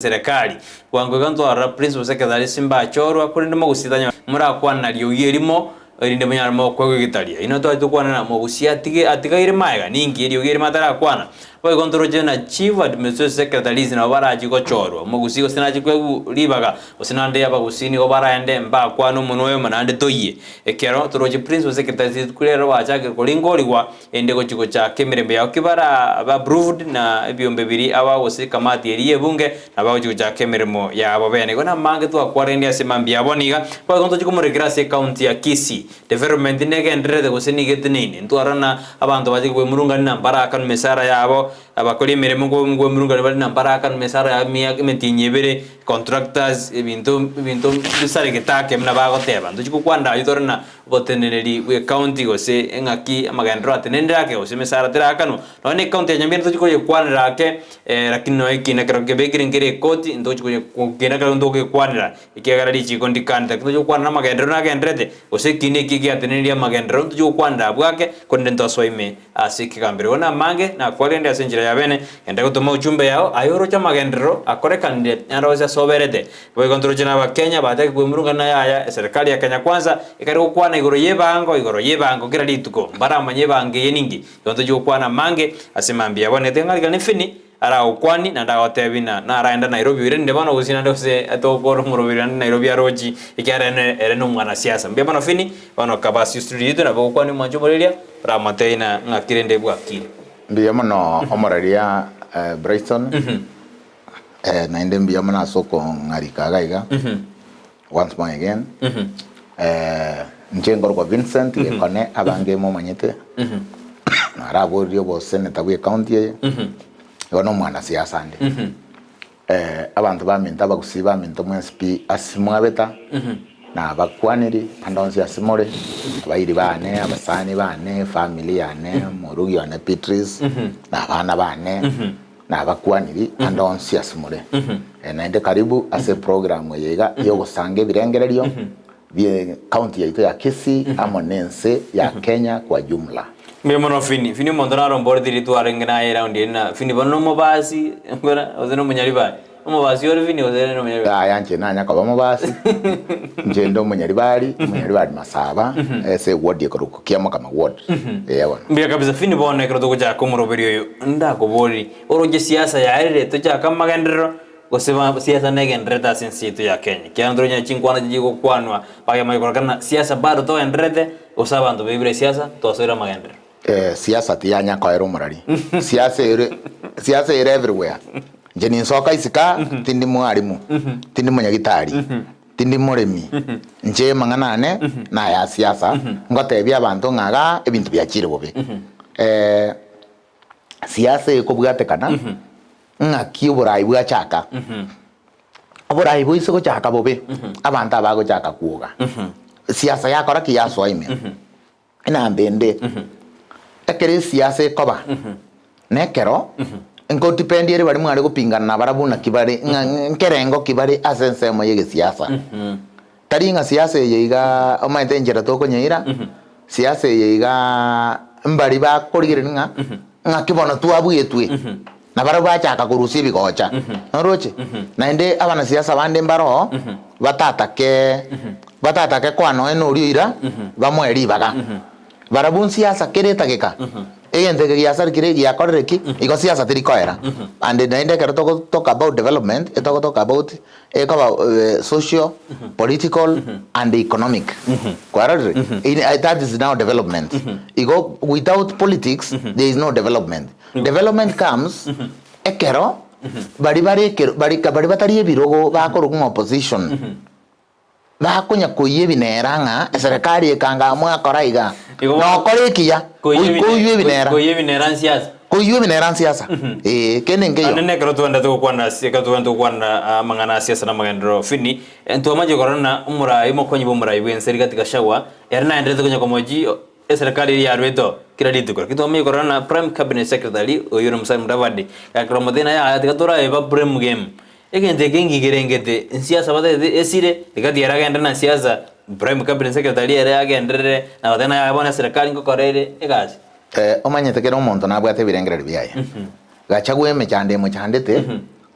serikali wango ganto ara principal secretary simba chorwa kuri ndimo gusitanya muri akwana ryo yerimo irinde munyaramo kwa gitaria ino to tukwana na mo gusiatige atigaire maiga ningi ryo yeri matara kwana boy kontrol jena chief administrative secretary na baraji go chorwa mo gusiko sinaji kwa libaga usinande yaba gusini go baraende mba kwano munoyo manande toye ekero toroje principal secretary kurero wachage kolingorwa ende go chiko cha kemerembe ya kibara ba approved na ebyombe biri aba gose kamati eriye bunge na ba chiko cha kemeremo ya abo bene gona mange to akwarende asemambia boniga boy kontrol chiko muregrase county ya Kisii development nege ndrede gusini getnini ntwarana abantu baje kwe murunga na baraka mesara yabo abakori miremo ngo murunga bari na baraka mesara ya miya metinyebere contractors ibintu bisare getake mna bago teba nduchiko kwanda yitorana boteneri we county gose engaki amagandro atenendra yake gose mesara terakano none county ya nyambira nduchiko ye kwanira yake lakini ikina kero gebekire ngere koti nduchiko ye kena kero ndoke kwanira ikiagarari chiko ndikanda nduchiko kwanira magandro na gendrede gose kine kiki atenendra magandro nduchiko kwanda bwake kondento soime asiki kambere ona mange na kwalende asenjira ya bene enda gutuma uchumbe yao ayoro cha magendero akore candidate anaweza soberete boy kontrol jina wa Kenya baada kuimurunga na ya serikali ya Kenya kwanza ikari kukwana igoro yebango kira lituko bara manye bange yeningi yonto jo kwana mange asemambia bone tengali kane fini ara ukwani na ndaga tebina na araenda Nairobi irende bana usina ndose atokoro murobira Nairobi aroji ikara ere no mwana siasa mbia bana fini bana kabasi studio na ukwani mwanjo boleria ra mateina ngakirende bwakire mbia mano omoraria Brighton na inde mbia mano soko ngarika gaiga once more again njengor ko Vincent kone abange mo manyete na rabo rio bo senator we county yono mwana siasa ndi abantu baminta bagusiba minto mu SP asimwabeta na bakwaniri andonzi asimore abayiri bane abasani bane family yane murugi wane Beatrice na bana bane na bakwaniri andonzi asimore na ende karibu ase program yega yo gusange birengereryo bie county yaito ya Kisii amonense ya Kenya kwa jumla. Memono fini mondona rombor diritu arengena around na fini bono mobasi ngora ozeno munyariba mobasi ori fini ozeno munyariba yanche nanya kwa mobasi njendo munyaribari masaba ese ward yekoro kiamo kama ward yewa mbia kabisa fini bono ekro to ja komoroberio yo ndako bori oroje siasa ya ere to ja kama gendero gosema siasa negendreta sensitu ya Kenya kiandro nya chinkwana jigo kwanwa baya mayikorana siasa bado to endrete osabantu bebre siasa to asira magendero siasa tianya kwa ero murari siasa ere everywhere njeni nsoka isika tindi mwarimu tindi munyagitari tindi muremi nje manganane na ya siasa ngotebya abantu ngaga ebintu byakire bobe siasa ekobwate kana ngaki burayi bwachaka burayi bwise ko chaka bobe abantu abago chaka kuoga siasa yakora kiyaso ime ina mbende ekere siasa koba nekero enko dependere bari mwari gupingana na barabuna kibari nkerengo kibari asense mo yege siasa tari nga siasa yiga omaite njera toko nyeira siasa yiga mbari ba korigire nga ngakibona tuabuyetwe na baro bachaka kurusi bigocha noroche na inde abana siasa bande mbaro batatake kwano enorio ira bamweri baga barabun siasa keretageka egente ke siasa kire ya koreki iko siasa tirikoera and na inde kero talk about development talk about social political and economic kwarare that is now development iko without politics there is no development. Development comes ekero bari batari ebirogo bakoro ku opposition bakonya koye bineranga serikali ekanga mwa koraiga no korekia koye binera siasa kenenge yo anene kero tuanda to kwanda mangana siasa na magendro fini ento maje korona umura imokonyi bomura ibwen serikali kashawa yarna endete konya komoji serikali ya Rweto kila ditu kwa kitu mimi corona prime cabinet secretary oyuro Musalia Mudavadi yakromothina ya atikatura eba prime game egente gengi gerengete siasa bade esire tikati yaragenda na siasa prime cabinet secretary yaragenda na wadana ya bona serikali ngokorere egazi omanyete kero omonto nabwate birengereri biaye gachagwe mechande mochandete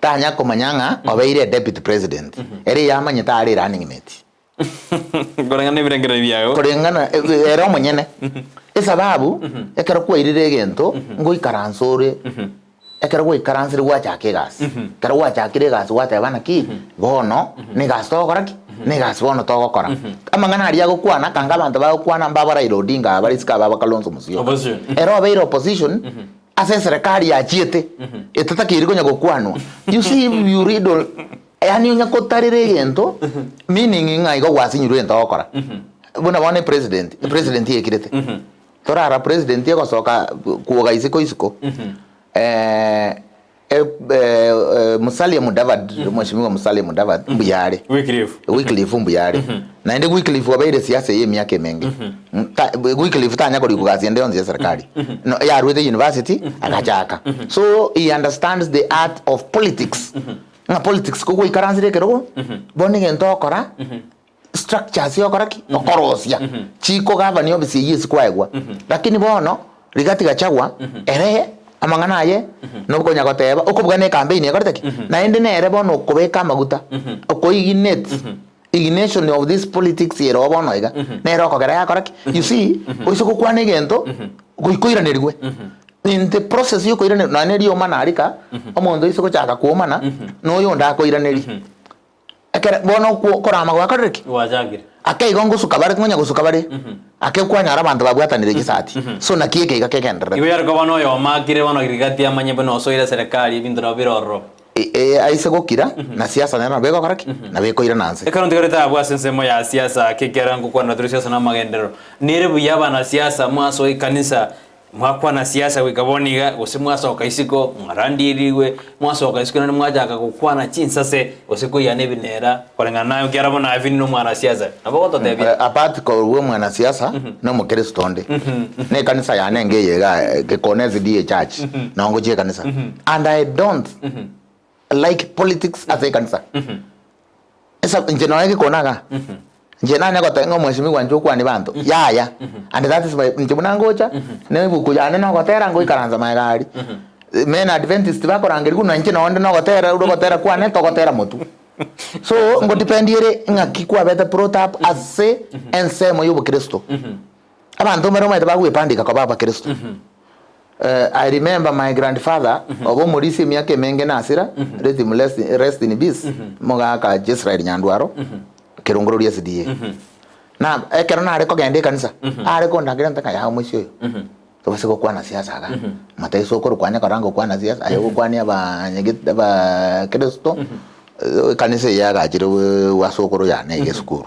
tanya komanyanga obeire deputy president eri yamanye tari running mate Korengana ibirengero byago. Korengana era munyene. Esababu ekero kwirire gento ngo ikaransore. Ekero go ikaransire gwachake gas. Kero gwachakire gas watebana ki bono ni gas to koraki. Ni gas bono to gokora. Amangana ari agokwana kanga abantu bagokwana mbabara irodinga bari sika baba Kalonzo Musyoka. Opposition. Era obeire opposition ase serikali ya chiete. Etataki irigo nyagokwanwa. You see you read all yani unya kotarire gento meaning nga igo gwasinyirwe ento okora buna bone president yekirete torara president yego soka kuoga isiko Musalia Mudavadi mheshimiwa Musalia Mudavadi mbuyare Wycliffe mbuyare na ende Wycliffe wabaire siasa ye myaka mengi Wycliffe tanya kuri kugazi ende onzi serikali no ya Rwete University akachaka so he understands the art of politics nga politics ko ikaranzire kero boni gento okora structures yokora ki okorosia chiko gavana obisi yesi kwaegwa lakini bono rigati gachagwa ere amangana ye no konya goteba okubwa campaign yakorete na ende nere bono kubeka maguta ignition of this politics yero bono iga nere okogera yakora ki you see oisoko kwane gento goikoiranirwe in the process yo koirane na neri omanarika omondo isoko chaka kuomana no yo nda koiraneri ekere bono korama gwakoreki wajagire ake igongo sukabare ngonya gusukabare ake kwanya arabantu babwatanire gisati so nakieke igakekendera ibo yarko bono yo makire bono rigati amanye bono soira serikali bindura biroro aise gokira na siasa nero bego koreki na beko ira nanse ekaro ndigoreta abwa sensemo ya siasa kekera ngo kwa na siasa na magendero nire buyaba na siasa mwaso ikanisa mwakwa na siasa wikaboniga ose mwasoka isiko mwarandiriwe mwasoka isiko na mwajaka gukwana chinsase ose ko yane binera korengana nayo kyarabona avini no mwana siasa nabo totebya apart ko we mwana siasa no mukristo nde ne kanisa yane ngeyega ke connect die church na ngo je kanisa and I don't like politics as a kanisa esa njeno yake konaga njena ne gotengo mheshimiwa njoko ani bantu yaya and that is my njibuna ngocha ne buku yane no gotera ngo ikaranza magari men adventist bakorangeri kuno nche no onde no gotera udo gotera kwa ne to gotera mutu so ngo dipendiere ngaki kwa beta protap ase ensemo yubo Kristo abantu mero mai bagwe pandika kwa baba Kristo I remember my grandfather obo murisi myake menge nasira rest in peace moga ka Israel Nyandwaro kerongoro ria SDA na ekero na areko gende kanisa areko ndagira ntaka ya mucio to base kwa na siasa aga matai soko kwanya karango kwa na siasa ayo kwanya ba nyegita ba Kristo kanisa ya gajire wa soko ya na yesukuru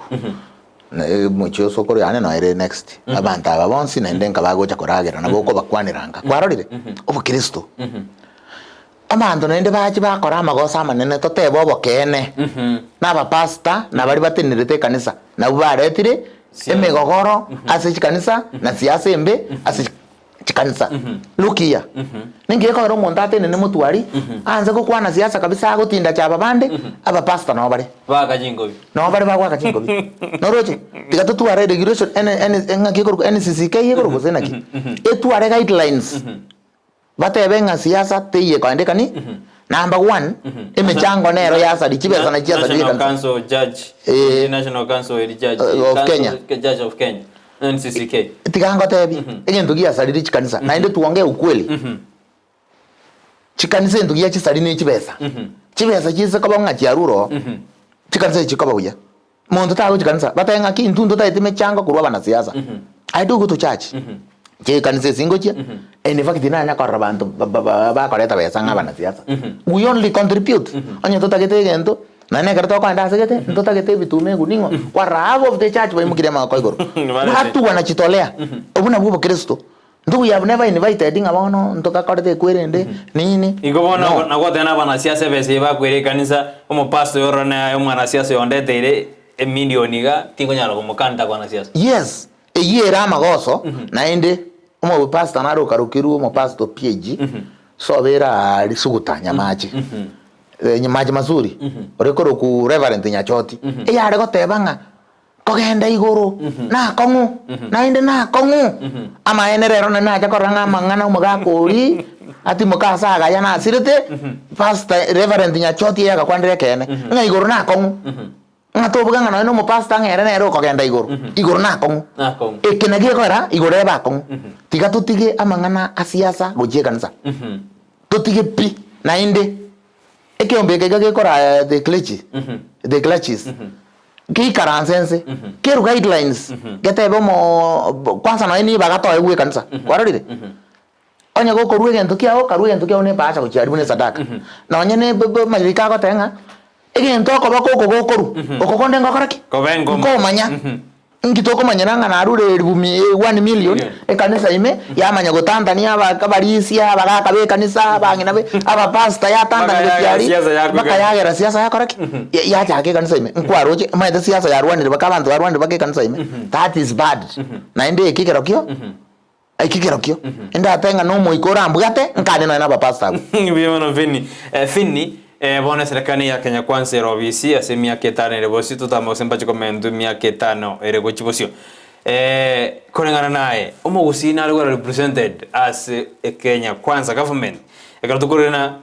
na mucio soko ya na ire next abanta babonsi na ndenka bagocha koragira na boko bakwaniranga kwarorire obo Kristo amando nende bachi bakora amagosa manene totebo bokene naba pastor na bari batenirete kanisa na baretire emegogoro ase kanisa na siasa embe ase kanisa lukia ningiye ko romonda tenene mutwari anze ko kwana siasa kabisa agotinda cha babande aba pastor no bare baka jingobi no bare bagwa kachingobi no roche tigato tuare regulation ngaki ko NCCK yego gosenaki etuare guidelines batebenga siasa teye kwandikani number 1 emechango nero yasa dichibesa na chiasa National Council Judge National Council Judge of Kenya Judge of Kenya NCCK tigango tebi egento giasa dirichi kanisa na inde tuongee ukweli chikanisa ndo giachi sari ne chibesa chibesa chise ko banga chiaruro chikanisa chikoba uya mondo tago chikanisa batenga kintu ndo taite mechango kurwa bana siasa I do go to church je kanisa singochia in fact dinanya ko rabantu ba koreta besa ngabana siasa we only contribute onye totagete gento nane karto ko anda sagete totagete bitume guningo kwa rabo of the church ba mukire ma ko igoro watu wanachitolea obuna bubo Kristo ndugu you have never invited ngabono ntoka korete kwerende nini igobona na gote na bana siasa bese ba kwere kanisa omo pastor yorona omwana siasa yondete ile milioni ga tingonya ko mukanda kwa na siasa yes eyera magoso na inde omo pastor naro karukiru omo pastor PG so bera ali sugutanya maji nyamaji mazuri orekoro ku reverend Nyachoti eyare gotebanga kogenda igoro na kongu na inde na kongu ama enerero na naja koranga mangana umugakuri ati mukasa ga yana asirite pastor reverend Nyachoti ya kwandire kene nga igoro na kongu nga tobuga nga no mu pastor ngere nero ko genda igoro na kongu ekenagi kora igoro ba kongu tiga tutige amangana asiasa gojie kanisa tutige pi na inde ekiombe gege kora the clutches ki karansense kiru guidelines getebe mo kwanza no ni bagato egwe kanisa kwarorire onya go koruwe gento kiao ne bacha kuchari bune sadaka na onya ne magika ko tenga egento ko bako ko gokoru okokonde ngokoraki ko manya ngitoko manyana ngana arure 1 million ekanisa ime yamanya go Tanzania bakabarisia baraka be kanisa bangina be aba pastor ya Tanzania byari bakayagera siasa yakoraki yajake kanisa ime nkwaroje maide siasa ya Rwanda bakabantu ba Rwanda bake kanisa ime that is bad na inde ikikirokyo ikikirokyo enda atenga no moikora mbugate nkane na aba pastor biyono fini bona serikali ya Kenya Kwanza robisi ase miaka 5 rebosi tutamosemba chikomendu miaka 5 erego chibosio kulingana naye umugusina alikuwa represented as a Kenya Kwanza government ekatukurena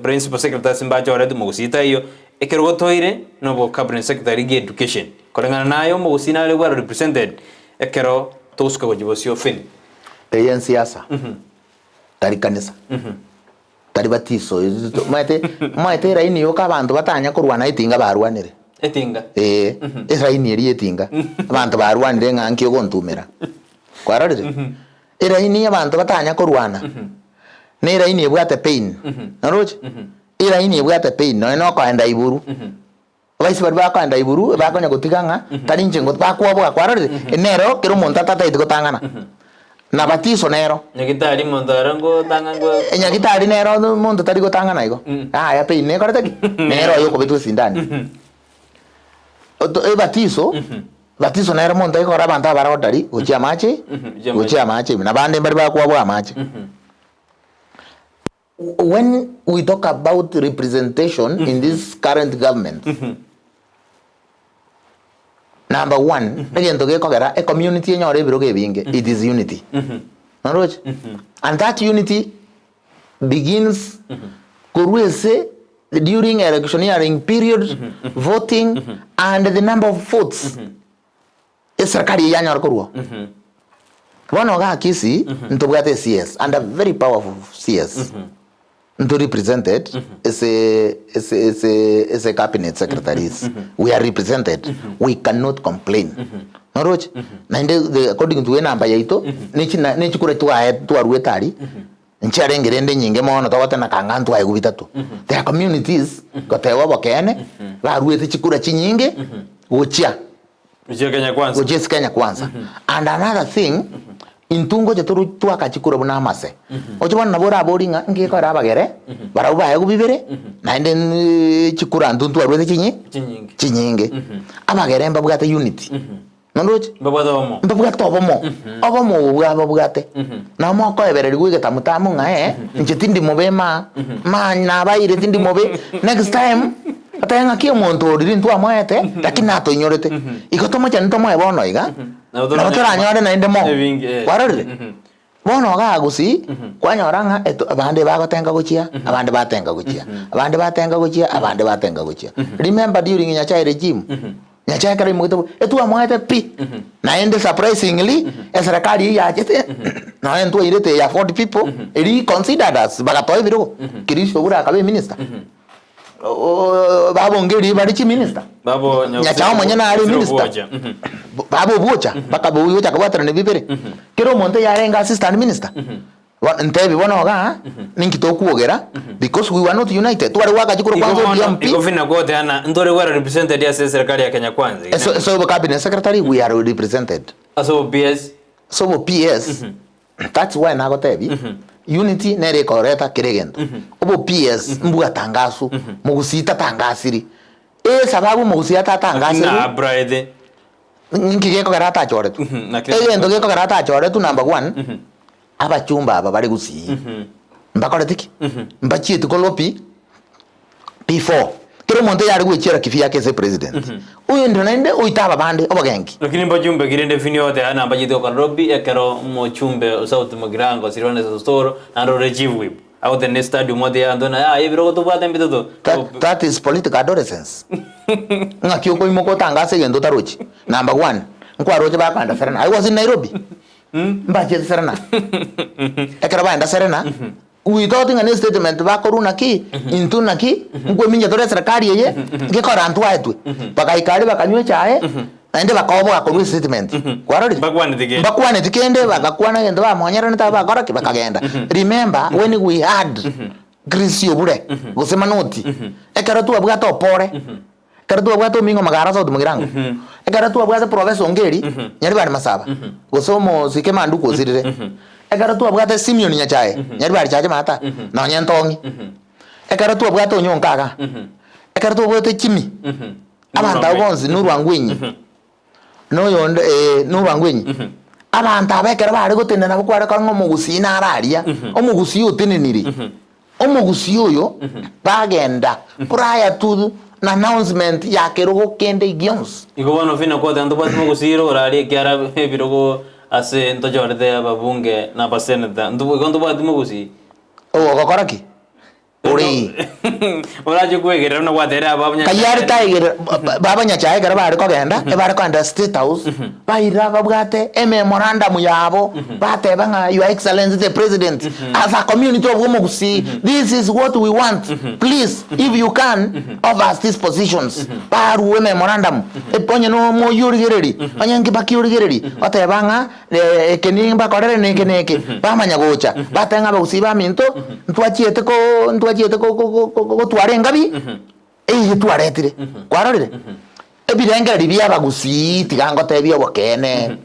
principal secretary Simbacho already mugusita hiyo ekerogotoire no cabinet secretary ge education kulingana naye umugusina alikuwa represented ekero toska gojibosio fin eyen siasa tari kanisa tari batiso maite raini yo kabantu batanya kurwana itinga barwanire etinga raini eri etinga abantu barwanire nganki yo gontumira kwararire raini abantu batanya kurwana ne raini ebwate pain naroje raini ebwate pain no kwenda iburu baisi barba kwenda iburu bakonya gutiganga tari njengo bakwabo kwararire enero kiro monta tata itigotangana na batiso nero nyagitari mondarango tangango nyagitari nero mondo tari gotangana igo ya pe ne korete nero yo ko betu sindani batiso nero mondo ko rabanta bara odari gochia mache na bande bari ba kwa mache. When we talk about representation in this current government, number one, a community in your it is unity. And that unity begins during electioneering period, voting, and the number of votes. Serikali ya nyorko. One of our kisi ntobugate CS and a very powerful CS. To represented as a cabinet secretaries. We are represented. We cannot complain. Noroch. Na according to namba yaito, nichi kure tu aruetari. Ncharengirende nyinge mono tawata na kangantu ay gubitatu. There are communities gotewa bakene, la aruete chikura chinyinge, gochia. Gochia Kenya Kwanza. And another thing, intungo jeturu tuaka chikura bunamase ochoban nabora boringa nge ko rabagere barauba yagu bibere na nden chikura nduntu arwete chinyinge abagere mbabugate unity nondoche mbabugate obomo bwabugate na moko ebere ligwe tamutamu ngae nchitindi mobema na baire tindi mobe next time atanga kio monto rintu amwete lakini ato nyorete ikotomo chanto mo ebono iga na otora nyore na indemo warore bono ga gusi kwanyoranga abande bagotenga guchia abande batenga guchia remember during Nyachae regime Nyachae kare muto etu amwete pi na ende surprisingly serikali ya jete na ento irete ya 40 people eri considered as bagatoy biro kirisho bura kabe minister babo ngeri bari minister babo Nyachao manyana ari minister babo bucha bakabo bucha kabatra ne bibere kero monte yarenga assistant minister ntebi bono ga ninki to kuogera because we were not united twari waka chikuru kwanza MP iko fina gote ana ndore were represented ya serikali ya Kenya Kwanza so cabinet secretary we are represented so PS that's why nago tebi unity nere koreta kiregento obo PS mbuga tangaso mugusita tangasiri sababu mugusita tangasiri na bride ngike ko garata chore tu ndo ke ko garata chore tu number 1 aba chumba aba bari gusi mbakore tiki mbachi tu kolopi P4 kero kero monte yari gwechera kifia kese president uyu ndo nende uitaba bande obagengi lakini mbajumbe kirende vini yote ana mbajito kwa Nairobi ekero mochumbe South Mugirango Sirone Sosoro na Rejivu out the next stadium mode ya ndona ibiro to bata mbito that is political adolescence ngakyo ko imoko tangase gendo tarochi number 1 nkwa roje bakanda Serena I was in Nairobi mbaje Serena ekero banda Serena without any statement bakoruna ki intuna ki ngwe minja tore serikali yeye ngikora antu aitwe bakaikari bakanywe chae ende bakobo akorwe statement kwarori bakwane tikende bagakwana gendo bamonyera nita bakora kibakagenda remember when we had Grisio bure gusema noti ekero tu abwato pore ekero tu abwato mingo magara South Mugirango ekero tu abwato professor Ngeri nyari bari masaba gusomo sike manduko sirire ekero tu abwate Simeon Nyachae nyari bari chaje mata na nyentongi ekero tu abwate Onyonkaga ekero tu abwate Chimi abanta bonzi Nurwangwenyi no yonde Nurwangwenyi abanta abekero bari gutenda nabo kware kango mugusi na araria omugusi utineniri omugusi uyo bagenda prior to na announcement ya kerogo kende gions igobano fina kwa tanto batu mugusi ro araria kiara birogo ase ntojorde ababunge na baseneta ndu batu mugusi gokoraki uri oraje kwegera no watera abanya kayari taigera baba Nyachae gara bari kogenda e bari kwanda State House baira babwate memorandum yabo bateba nga your excellency the president as a community of Umugusi this is what we want please if you can of us these positions baru memorandum e ponye no mo yurigereri anyangi bakiyurigereri bateba nga kenimba korere neke bamanya gocha batenga bagusiba minto ntwachiete ko tware ngabi twaretire kwarorire ebirengera ribya bagusi tigango tebyo bokene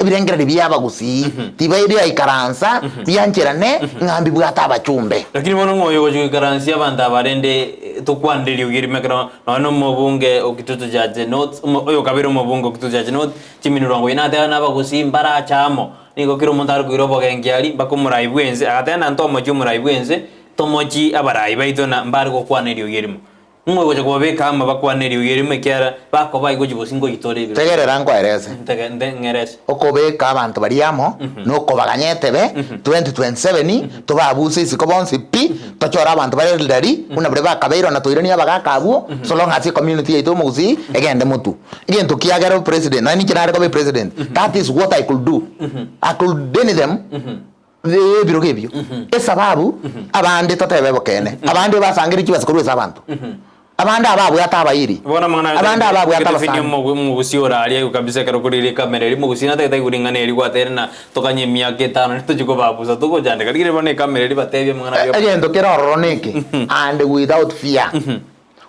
ebirengera ribya bagusi tibaire aikaransa byancherane ngambi bwata abachumbe lakini bono ngoyo gojikaransi abanda barende tukwandirio girimekera no mubunge okitutu jaje not oyo kabiro mubunge okitutu jaje not chiminurwango inate na bagusi mbara chamo niko kiro montaro kuirobo gengiari bakumuraibwenze agatena ntomo chumuraibwenze tomochi abarai baito na mbargo kwanerio gerimo mwe goje kubeka ama bakwanerio gerimo kiara bako bayigo jibosingo gitore biro tegerera nkwereze ngerese okobeka abantu bariamo no kobaganyete be 2027 tobabuse isiko bonsi pi tochora abantu bari ndari una bre bakabeiro na toirani abagakabuo so long as community ito muzi egende mutu igento kiagero president nani kinare ko be president that is what I could do I could deny them biro gebyo esababu abandi totebe bokene abandi basangira kibazo kuri abantu abandi ababu yatabayiri abandi ababu yatabasanga mu gusiora ari kabisa karo kuri kamera iri mu gusina tete guringane iri kwaterna tokanye myaka 5 nituko babuza tuko jande kagire bone kamera iri batebye mwana byo agendo kero roneke and without fear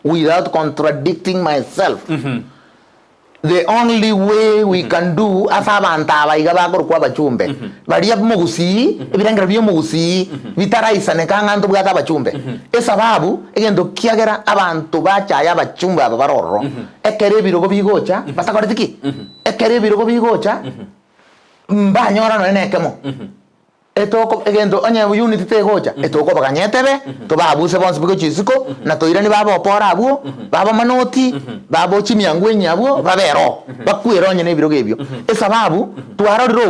without contradicting myself the only way we can do asabanta baiga bakor kwa bachumbe bariya mugusi ebirangara byo mugusi bitaraisane kanganto bwata bachumbe esababu egendo kiagera abantu bachaya bachumbe ababaroro ekere birogo bigocha basakoretiki ekere birogo bigocha mbanyora no nekemo etoko egendo anya unity te gocha etoko baganyetebe to babuse bonse biko chisiko na toirani babo opora abuo babo manoti babo chimyangwenya abuo babero bakwero nya ne birogo ebyo esababu twaroriro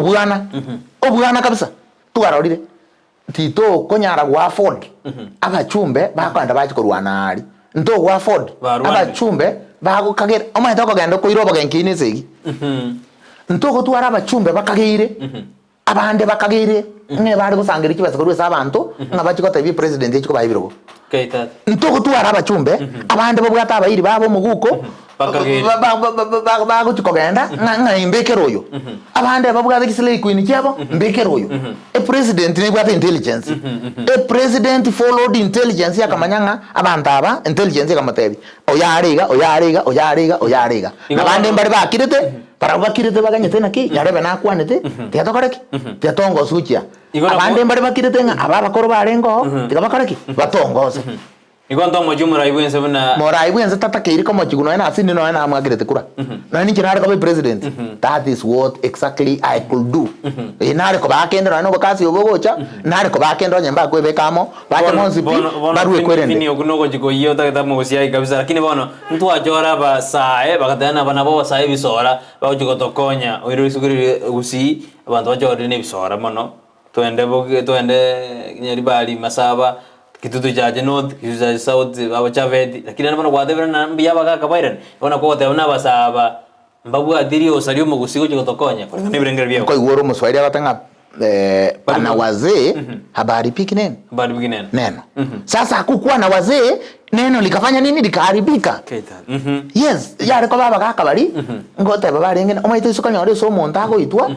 obwana kabisa twarorire tito konyara gwa afford abachumbe bakanda bachikorwana ari ndo gwa afford abachumbe bago kagere omaita ko gendo ko irobo genkine segi ntoko twara abachumbe bakagire abande bakagire ne bari gusangira kibazo kuri abantu ngabachiko bi president yechiko bayibirogo kaita ntoko twara abachumbe abande bo bwata abayiri babo muguko bago chikogenda nga imbekeroyo abande babwaza kisile queen cyabo mbekeroyo a president ne bwata intelligence a president followed intelligence yakamanyanga abantu aba intelligence yakamatebe oyariga abande mbari bakirete parabakirete baganyete naki yarebe nakwanete tiatokoreki tiatongo suchia abande mbari bakirete nga ababa koro barengo tigabakoreki batongoze iko ndo moju murai bwense buna morai bwense tata keiri komo chiguno ena asini no ena amagirete kura na ni kinare ko president. That is what exactly I could do. Inare ko bakendera no bakasi obogocha nare ko bakendera nyamba ko bekamo bake monsipi barue kwerende ni okunogo jiko iyo ta mugusia kabisa, lakini bono mtu ajora ba sae bakatana bana bo sae bisora ba jiko tokonya oiro isuguri usi abantu bajora ne bisora mono twende nyeri bali masaba kitutu jaje north kitutu jaje south aba chavedi, lakini nabona gwadebera na mbiya baka kabaira bona ko te na basaba mbabu adiri osario mugusigo jiko tokonya kwa ni birengera byo ko igoro muswahili abatanga pana wazee habaripiki neno. Sasa hakukuwa na wazee, neno likafanya nini? Likaharibika. Yes, yare ko baba kakabari ngote baba renge omaito isuka nyore so monta ago itwa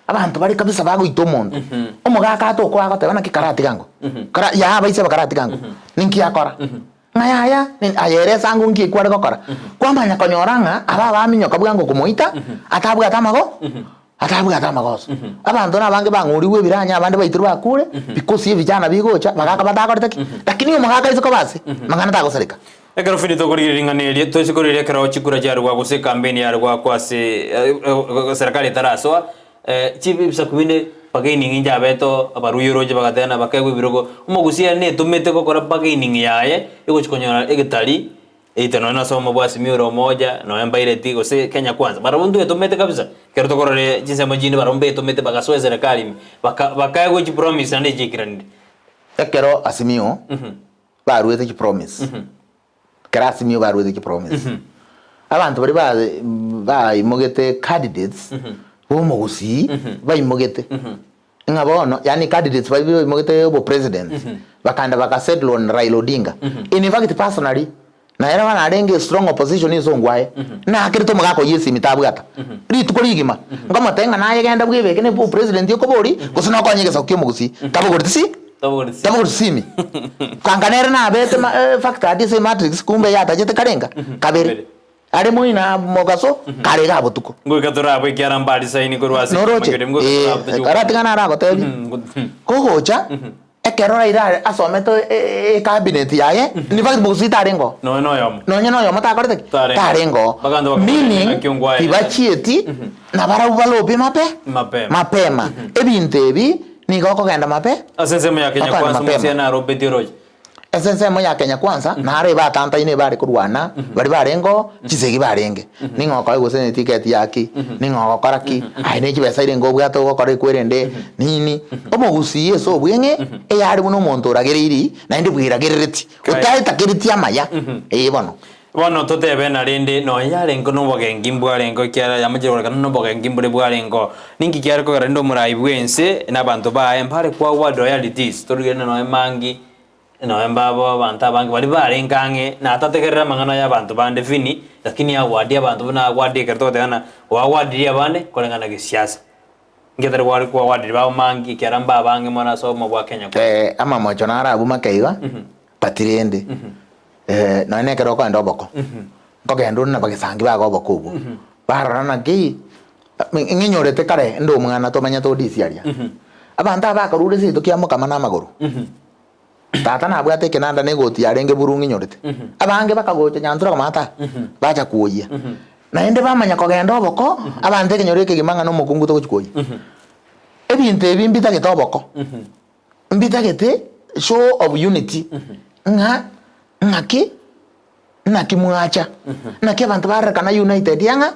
abantu bari kabisa bago ito monta omugaka atoko ago tebana kikarati gango kara ya baise bakarati gango ninki akora ngaya nin ayere sangu nki kware gokora kwamba nyakonyoranga aba baminyo kabwango kumuita atabwa atamagoso abantu nabange banguriwe biranya abandi baituru bakure because vijana bigocha bagaka batakorete lakini umugaka isiko base mangana tagosereka ekero finito kuriringanirie twisikorire kero chikura jarwa gose campaign yarwa kwase serikali taraswa chibi bisakubine pagaining inja beto abaruyoroje bagatena bakagwe birogo umugusia ne tumete kokora pagaining yaye iko chikonyora egetali ito na somo bwasi miuro moja Novemba ile tigo se Kenya kwanza barabundu etomete kabisa kero tokorore jinsi amajini barombe etomete bagasoe serikali bakagwe chi promise ande jikirandi ekero asimio baruete chi promise kera asimio baruete chi promise abantu bari ba imogete candidates bo mugusi ba imogete ngabono yani candidates ba imogete bo president bakanda bakasettle on Raila Odinga in fact personally na era wana arenge strong opposition izo ngwaye na akirito mugako yesi mitabwata ritu kurigima ngoma tenga naye genda bwibeke ne president yoko bori gusina ko nyegesa kyo mugusi tabugurisi mi kanganera na bete factor dise matrix kumbe yata jete karenga kabere ari muina mogaso karega butuko ngwikatura abo kyarambali saini kurwasi magere mgo karatigana ara gotebi kogocha ekero Raila asometo cabinet yaye ni fact bugusi tarengo no yomo takorete tarengo meaning tibachieti na barabalobe mapema ebintebi ni goko genda asensemo ya Kenya kwanza musiana robetiroje esensemo ya Kenya kwanza na are batanta ine bari kurwana bari barengo chisegi barenge ningoko gusene ticket yaki ningoko karaki aine kibesa ile ngo bwato gokore kwerende nini omugusi yeso bwenge eyari buno muntu ragiriri na ndi bwiragerereti utaita kiriti amaya bono totebe na rende no yarengo no bogengi mbwarengo kyara yamajiro kana no bogengi mbure bwarengo ningi kyara ko rendo murai bwense nabantu ba empare kwa wa royalties torugene no emangi Novemba abo abantu abangi bari barengange na atategerera mangana y'abantu bande fini lakini awadi abantu na awadi kerto tena awadi abane kolengana gisiasa ngedere wari kwa awadi ba mangi keramba abange mona so mo bwa Kenya ama mocho na arabu makaiga patirende na ne kero kwa ndoboko ngogendo na bagisangi ba goboko ubu barana ngi nginyorete kare ndo mwana to manya to disiaria abantu abakarure sito kiamuka mana maguru tata na bwate kenanda negoti yarenge burungi nyorete abange bakagocha nyantura kamata bacha kuoyia na ende bamanya kogenda oboko abante kenyoreke gimanga no mukungu to kuoyia ebinte bimbita getoboko mbita gete show of unity ngaki muacha naki abantu barekana united yanga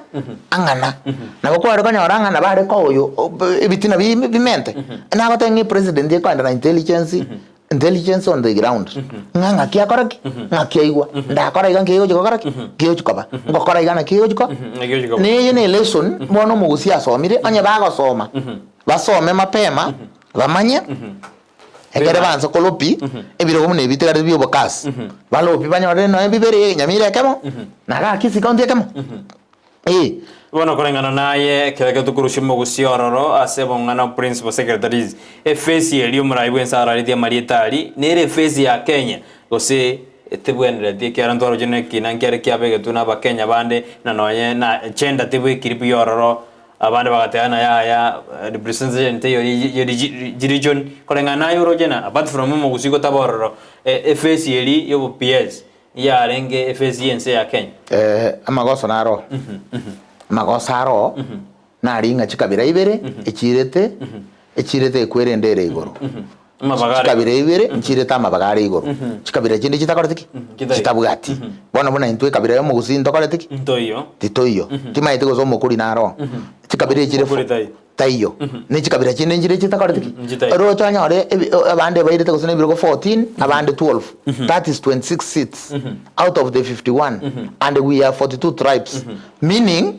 angana na gokora kanyoranga na bare ko oyo ebitina bimente na gotengi president yekwanda na intelligence on the ground nganga kia koraki ngakia igwa ndakora iga ngiyo jikokoraki ngiyo jikoba ngokora iga na kiyo jiko ni yene lesson bono mugusi asomire anye bagosoma basome mapema bamanye ekere banza kolopi ebiro mune bitira byo bokas balopi banyore no ebibere nyamire kemo naga kisi konti kemo Bueno, korengana naye keleke tukurushimo gusiororo asebo ngana principal secretaries efesi elio murai bwensa araritia marietali nere efesi ya Kenya gose tebwenere tie kyarantoro jene kinankyare kyabege tuna ba Kenya bande na noye na chenda tebwe kiripi yororo abande bagateana ya representation te yo region kolengana euro jena apart from mogusi ko tabororo FS yeri yo PS ya renge FS yense ya Kenya amagoso naro magosaro naringa chikabira ibere echirete kwerendere igoro chikabira ibere nchireta amabagare igoro chikabira chindi chitakoretiki chitabugati bona intwe kabira yo mugusi ndokoretiki titoyo timaite gozo mukuri naro chikabira ichire taiyo ni chikabira chindi njire chitakoretiki ro chanyore abande bairete gosene biro 14 abande 12 that is 26 seats out of the 51 and we have 42 tribes meaning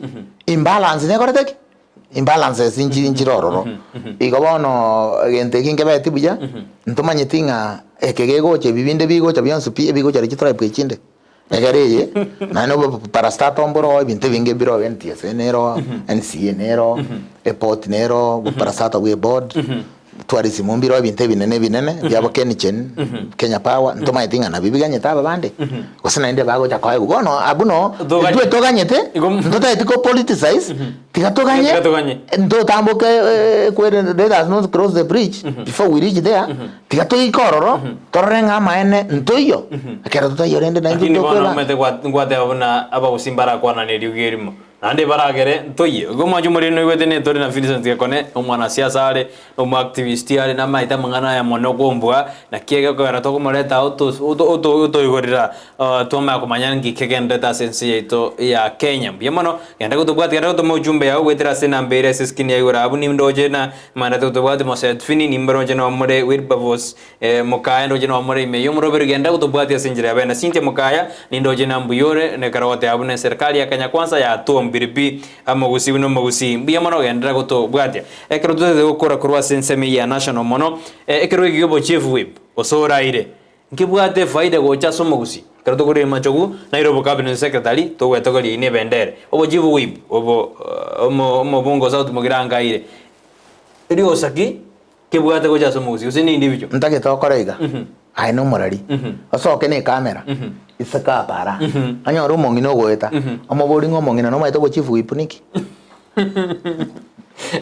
imbalance ne koretiki imbalance sinchirororo ikobono gente kinge beti buya ntumanyitinga ekegego che bibinde bigo cha byansu pi bigo cha tribe kwechinde egareye nano parastato mboro binte binge biro NTS nero NCA nero airport nero parastato we board tourism mbiro binte binene byabo Kenichen Kenya Power ntumanyitinga na bibiganye taba bande kosina inde bago cha kwae gono abuno twe toganyete ndota etiko politicize tigatoganye ndo tamboke kwere let us not cross the bridge before we reach there tigatoyi kororo torenga maene ntoyo akera tutayo rende na ndo kwela mete kwate abona aba usimbara kwana ne riugirimo ande baragere ntoyi goma jumuri no igwete ne tori na Vincent Gekone umwana siasa ale activist ale na maita mangana ya mono gombwa na kiega ko era to moreta auto igorira toma kumanya ngikegende ta sense yeto ya Kenya byemono yanda kutubwati yanda kutomo jumbe ya wetera sena mbere seskini ya igora abu nimdoje na manda kutubwati moset fini nimbroje no more wirbavos mokaya ndoje no more me yomrobero yanda kutubwati asinjira bena sinte mokaya nindoje na mbuyore ne karote abu ne serikali ya Kenya kwanza ya mbiribi amagusi no magusi byemono yanda kutubwati ekero tuze gukora kurwa senseme ya national mono ekero igibo chief whip osora ire nkibwate faida gocha somogusi kero tokore machogu Nairobi cabinet secretary to wetogori ine bendere obo chief whip omo bongo south mugiranga ire iri osaki kibwate gocha somogusi usini individual ntake tokorega ai no morari osoke ne camera isaka para anyo rumo ngino goeta amobori ngo mongina no maito go chief whip niki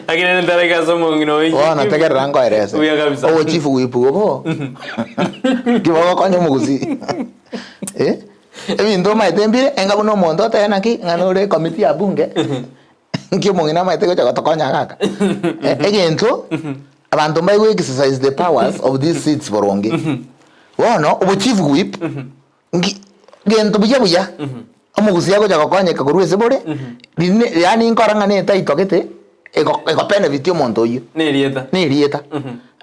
akina ndareka somo ngino wi na take rango erese o chief whip go kibago konyo mugusi ebi ndo maite mbire enga buno mondo tena ki nganore committee ya bunge nki mongina maite go tokonya kaka egento abantu mbaye exercise the powers of these seats boronge wono obo chief whip gento buya omugusi yago jakokonye kakurwese bore yani nkoranga ne taitokete ego benefit omonto oyu ne rieta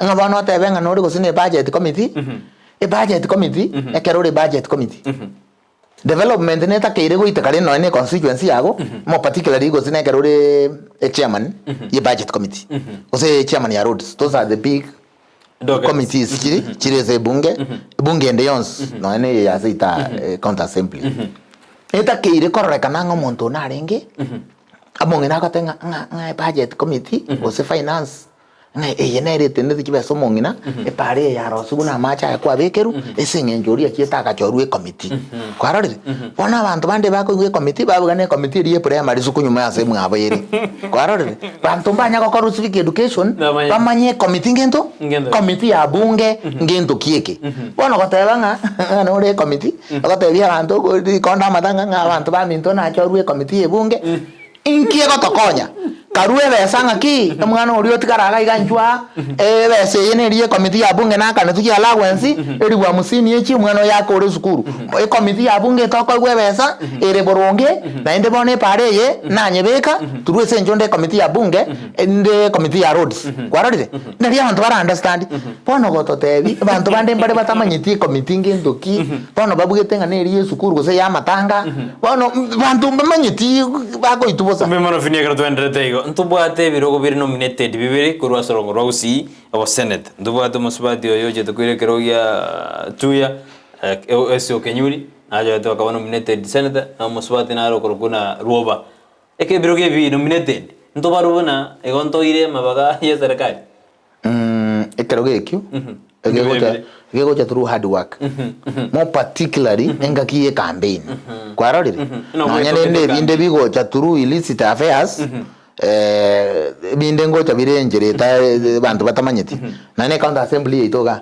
nga bana tabenga no ri gosine budget committee budget committee ekero ri budget committee development ne takeire goita kare no ne constituency yago mo particularly gosine ekero ri chairman ye budget committee ose chairman ya roads those are the big committees chire ze bunge ndeyons no ne ya sita county assembly eta keire korreka nango monto na renge amonge na katenga nga budget committee ose finance nga yenere tende kibeso mongina pare ya rosugu na macha ya kwa bekeru esinge njori akieta ka chorwe committee kwarare bona abantu bande bako ngwe committee babugane committee rie primary suku nyuma ya semu abayeri kwarare bantu mbanya ko koru civic education bamanye committee ngento committee ya bunge ngento kieke bona gotebanga na ore committee gotebia bantu konda matanga nga abantu ba minto na chorwe committee ebunge inkie gotokonya karue besanga ki mwana uri otikaraga iganjwa bese yenerie committee ya bunge na kana tuki allowance eri bwa musini echi mwana yako uri sukuru committee ya bunge toko gwe besa ere boronge na inde bone pareye na nyebeka turwe senjonde committee ya bunge inde committee ya roads kwararire ndari abantu bara understand pono gototebi abantu bande mbare batamanyiti committee ngendoki pono babugete ngane eri sukuru gose ya matanga pono bantu bamanyiti bako itubosa memano finia karo twendete ntubwate birogo biri nominated bibiri kurwa sorongo rwusi abo senate ntubwate musubati oyoje tukwirekero ya tuya SO Kenyuri ajo to akaba nominated senator na musubati na rokoro kuna ruoba eke biroge bi nominated ntubarubona egonto ire mabaga ya serikali ekeroge ekyo egego cha through hard work more particularly engakiye campaign kwarorire nanyane inde bigo cha through illicit affairs binde ngocha birenjere ta bantu batamanyeti na ne county assembly itoga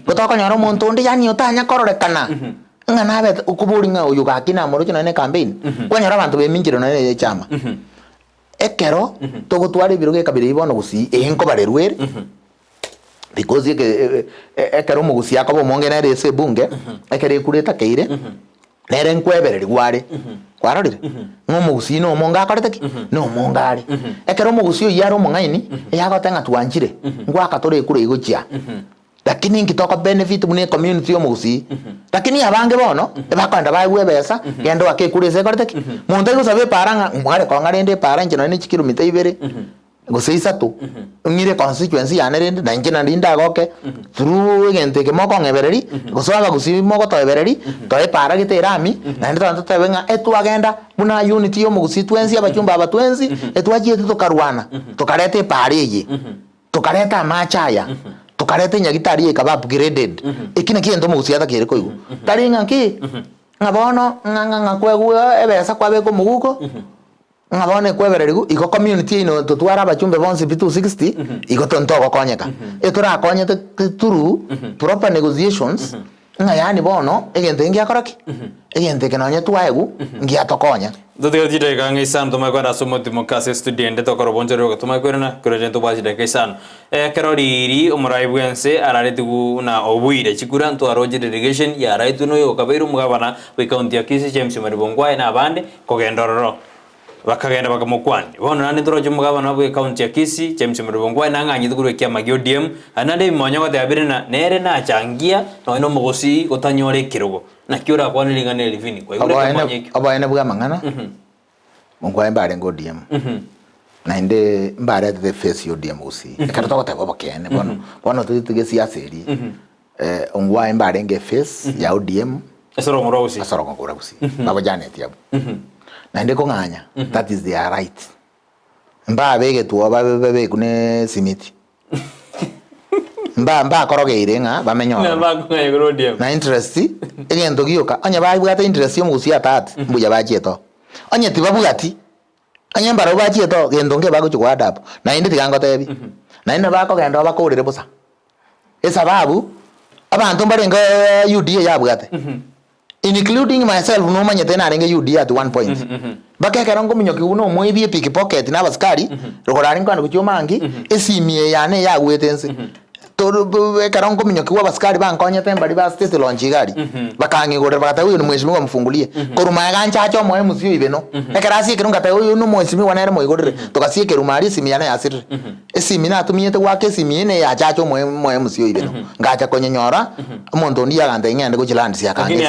gotoko nyaro muntu ndi yani utanya kororekana ngana bet ukuburi nga uyu gakina moro kino ne campaign kwanyara bantu beminjiro na ne chama ekero togutwari biruge kabiri ibono gusi enko barerwere because ekero mugusi yakobo monge na rese bunge ekere kureta keire nere nkwebereri gware kwarorire ngo mugusi no monga akorete ki no mongare ekero mugusi oyo yaro mongaini yagotenga twanjire ngwa akatore kure igochia lakini ngitoka benefit mune community yo mugusi lakini abange bono bakwanda baigwe besa gendo akekurese korete ki muntu igosabe paranga mware kongarende paranje no ni kilomita 2 guseisa tu ngire constituency yanerende na ngina ndinda goke through gente ke moko ngebereri gusaba gusi moko to ebereri to e para giterami na ndo tanto tebenga etu agenda muna unity yo mugusi twensi abachumba abatwensi etu agiye tukarwana tukarete pareye tukareta machaya tukarete nyagitari ekaba upgraded ikina kiento mugusi atakire koigo taringa ki ngabono nganga kwegwe ebesa kwabe ko muguko ngabone kwebererigu iko community ino tutwara abachumbe bonse bitu 60 iko tontogo konyeka etura konyete turu proper negotiations ngayani bono egente ngia koraki egente kenonye twaegu ngia tokonya dote jide kanga isan to makwara somo timokase student to korobonjero ko tumakwena kurejento bajide kaisan keroriri umurai bwense araretigu na obuire chikuranto aroje delegation ya raitu no yo kaberu mugabana we county akisi James Maribongwa na abande kogendororo bakagenda bakamukwani bono nani toroje mugabana bwe county ya Kisii James Maribongwa nanganyi tukuru kia magio DM anande bimonyo gote abire na nere na changia no ino mugosi gotanyore kirogo na kiura kwa nilingane livini kwa hiyo aba ene buga mangana mungwa mbare ngo DM na inde mbare the face yo DM usi kato gote baba kene bono tutige siaseri ongwa mbare nge face ya ODM asoro ngorosi baba Janet yabo na ndiko nganya that is their right mba bege tu ababe kune simiti mba korogeire nga bamenyo na ba ko DM na interest egento gioka anya ba bwata interest yo mugusi atati mbuya bachieto anya tibabugati anya mbara bachieto gendo nge bago chukwa adapo na indi tigango tebi na ina bako gendo bakorire busa esababu abantu mbarenga UDA yabwate including myself no manye tena arenge UD at one point baka karango minyoki uno mwebie pickpocket na baskari rogorari ngwana kuchomangi esimie yane yagwetense to karango minyoki wa baskari bankonye temba riba state launch gari bakangi gore bakata uyu mweshimi mfungulie koruma gancha cho moye musio ibeno ekarasi kirunga ta uyu no mweshimi wanere moye gore tokasie kerumari simi yane yasir esimi na tumiyete wake simi ne ya chacho moye musio ibeno ngacha konye nyora omuntu ndi yaganda ngende kuchilandi sia kange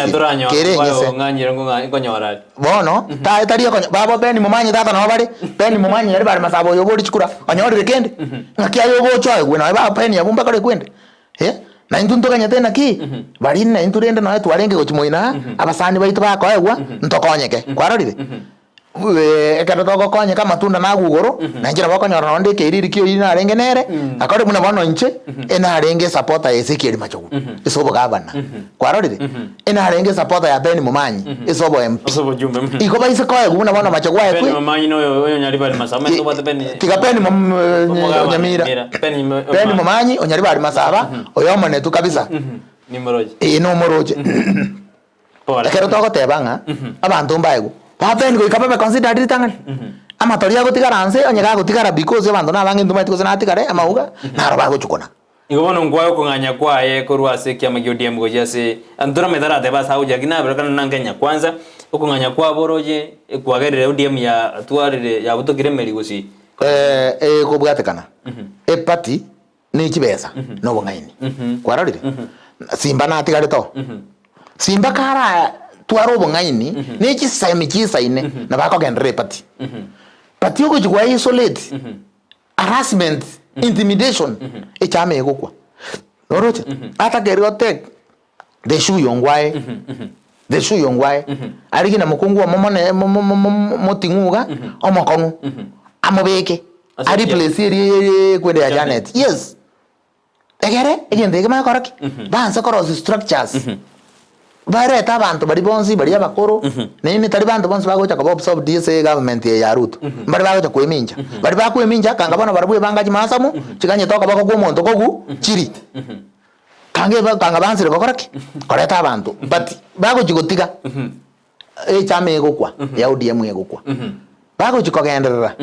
kere nganyira ngonyora bono ta tari ko babo beni mumanye tata no bari beni mumanye yari bari masabo yo bodi chikura anyori rekende ngakia yo bocho gwe na ba beni yabumba kare kwende na intunto kanya tena ki bari na inturende no twarenge gochimoina abasani baitu bako egwa ntokonyeke kwarorire ekatoto konye kama tunda na gugoro na njira bako nyoro ndike iriri kio ina renge nere akore muna bono nche ena renge supporter Ezekiel Machogu isobo gabana kwarorire ena renge supporter ya Beni Mumanyi isobo MP isobo jumbe iko baise ko muna bono Machogu ya Beni Mumanyi no yo nyari bali masaba to bate Beni tiga Beni nyamira Beni Mumanyi onyari bali masaba oyo mone tu kabisa ni moroje no moroje pora kero to gotebanga abantu mbaego papen go ikabe consider ditangani ama toria gutigara anse onyaga gutigara because abantu nabange nduma tiko na tigare amauga naro bago chukona igobono ngwayo kunganya kwaye korwase kyama GDM go jase andura medara de basa uja gina berakana nangenya kwanza ukunganya kwa boroje kwagerere ODM ya atwarire ya butogire meri gusi ko bwatekana party ni kibesa no bongaini kwararire simba na tigare to simba kara twarobo ngaini neki sami kisaine na bako gendere party party uko jigwa isolate harassment intimidation echame egokwa noroche ata geriotek de shu yongwae arigi na mukungu wa momone motinguga omokonu amobeke ari place eri kwende ya Janet yes egere egende kema koraki banse cross structures bareta abantu bari bonsi bari abakoro nini tari bantu bonsi bagocha ko absorb DSA government ya Ruto bari bagocha kweminja bari bakweminja kanga bana barabuye bangaji masamu kiganye toka bako gwomonto kogu chiri kanga bansire bakoraki koreta abantu but bagocha gotiga chama egokwa ya ODM egokwa bagocha kogenderera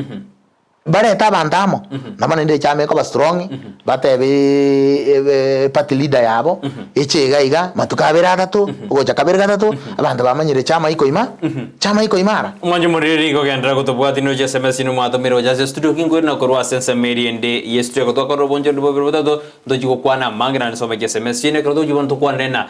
bareta bantamo nabana ndi chama ko ba strong batebe party leader yabo echega iga matukabera gatatu ugocha kabera gatatu abantu bamanyire chama iko imara umanje muriri ko gendera gutubwati no je SMS no matomero je studio kingo na korwa sense meri ende yestu ko to ko bonjo ndo botado ndo jiko kwana mangira ni sobe SMS ne ko jiko ndo kwana na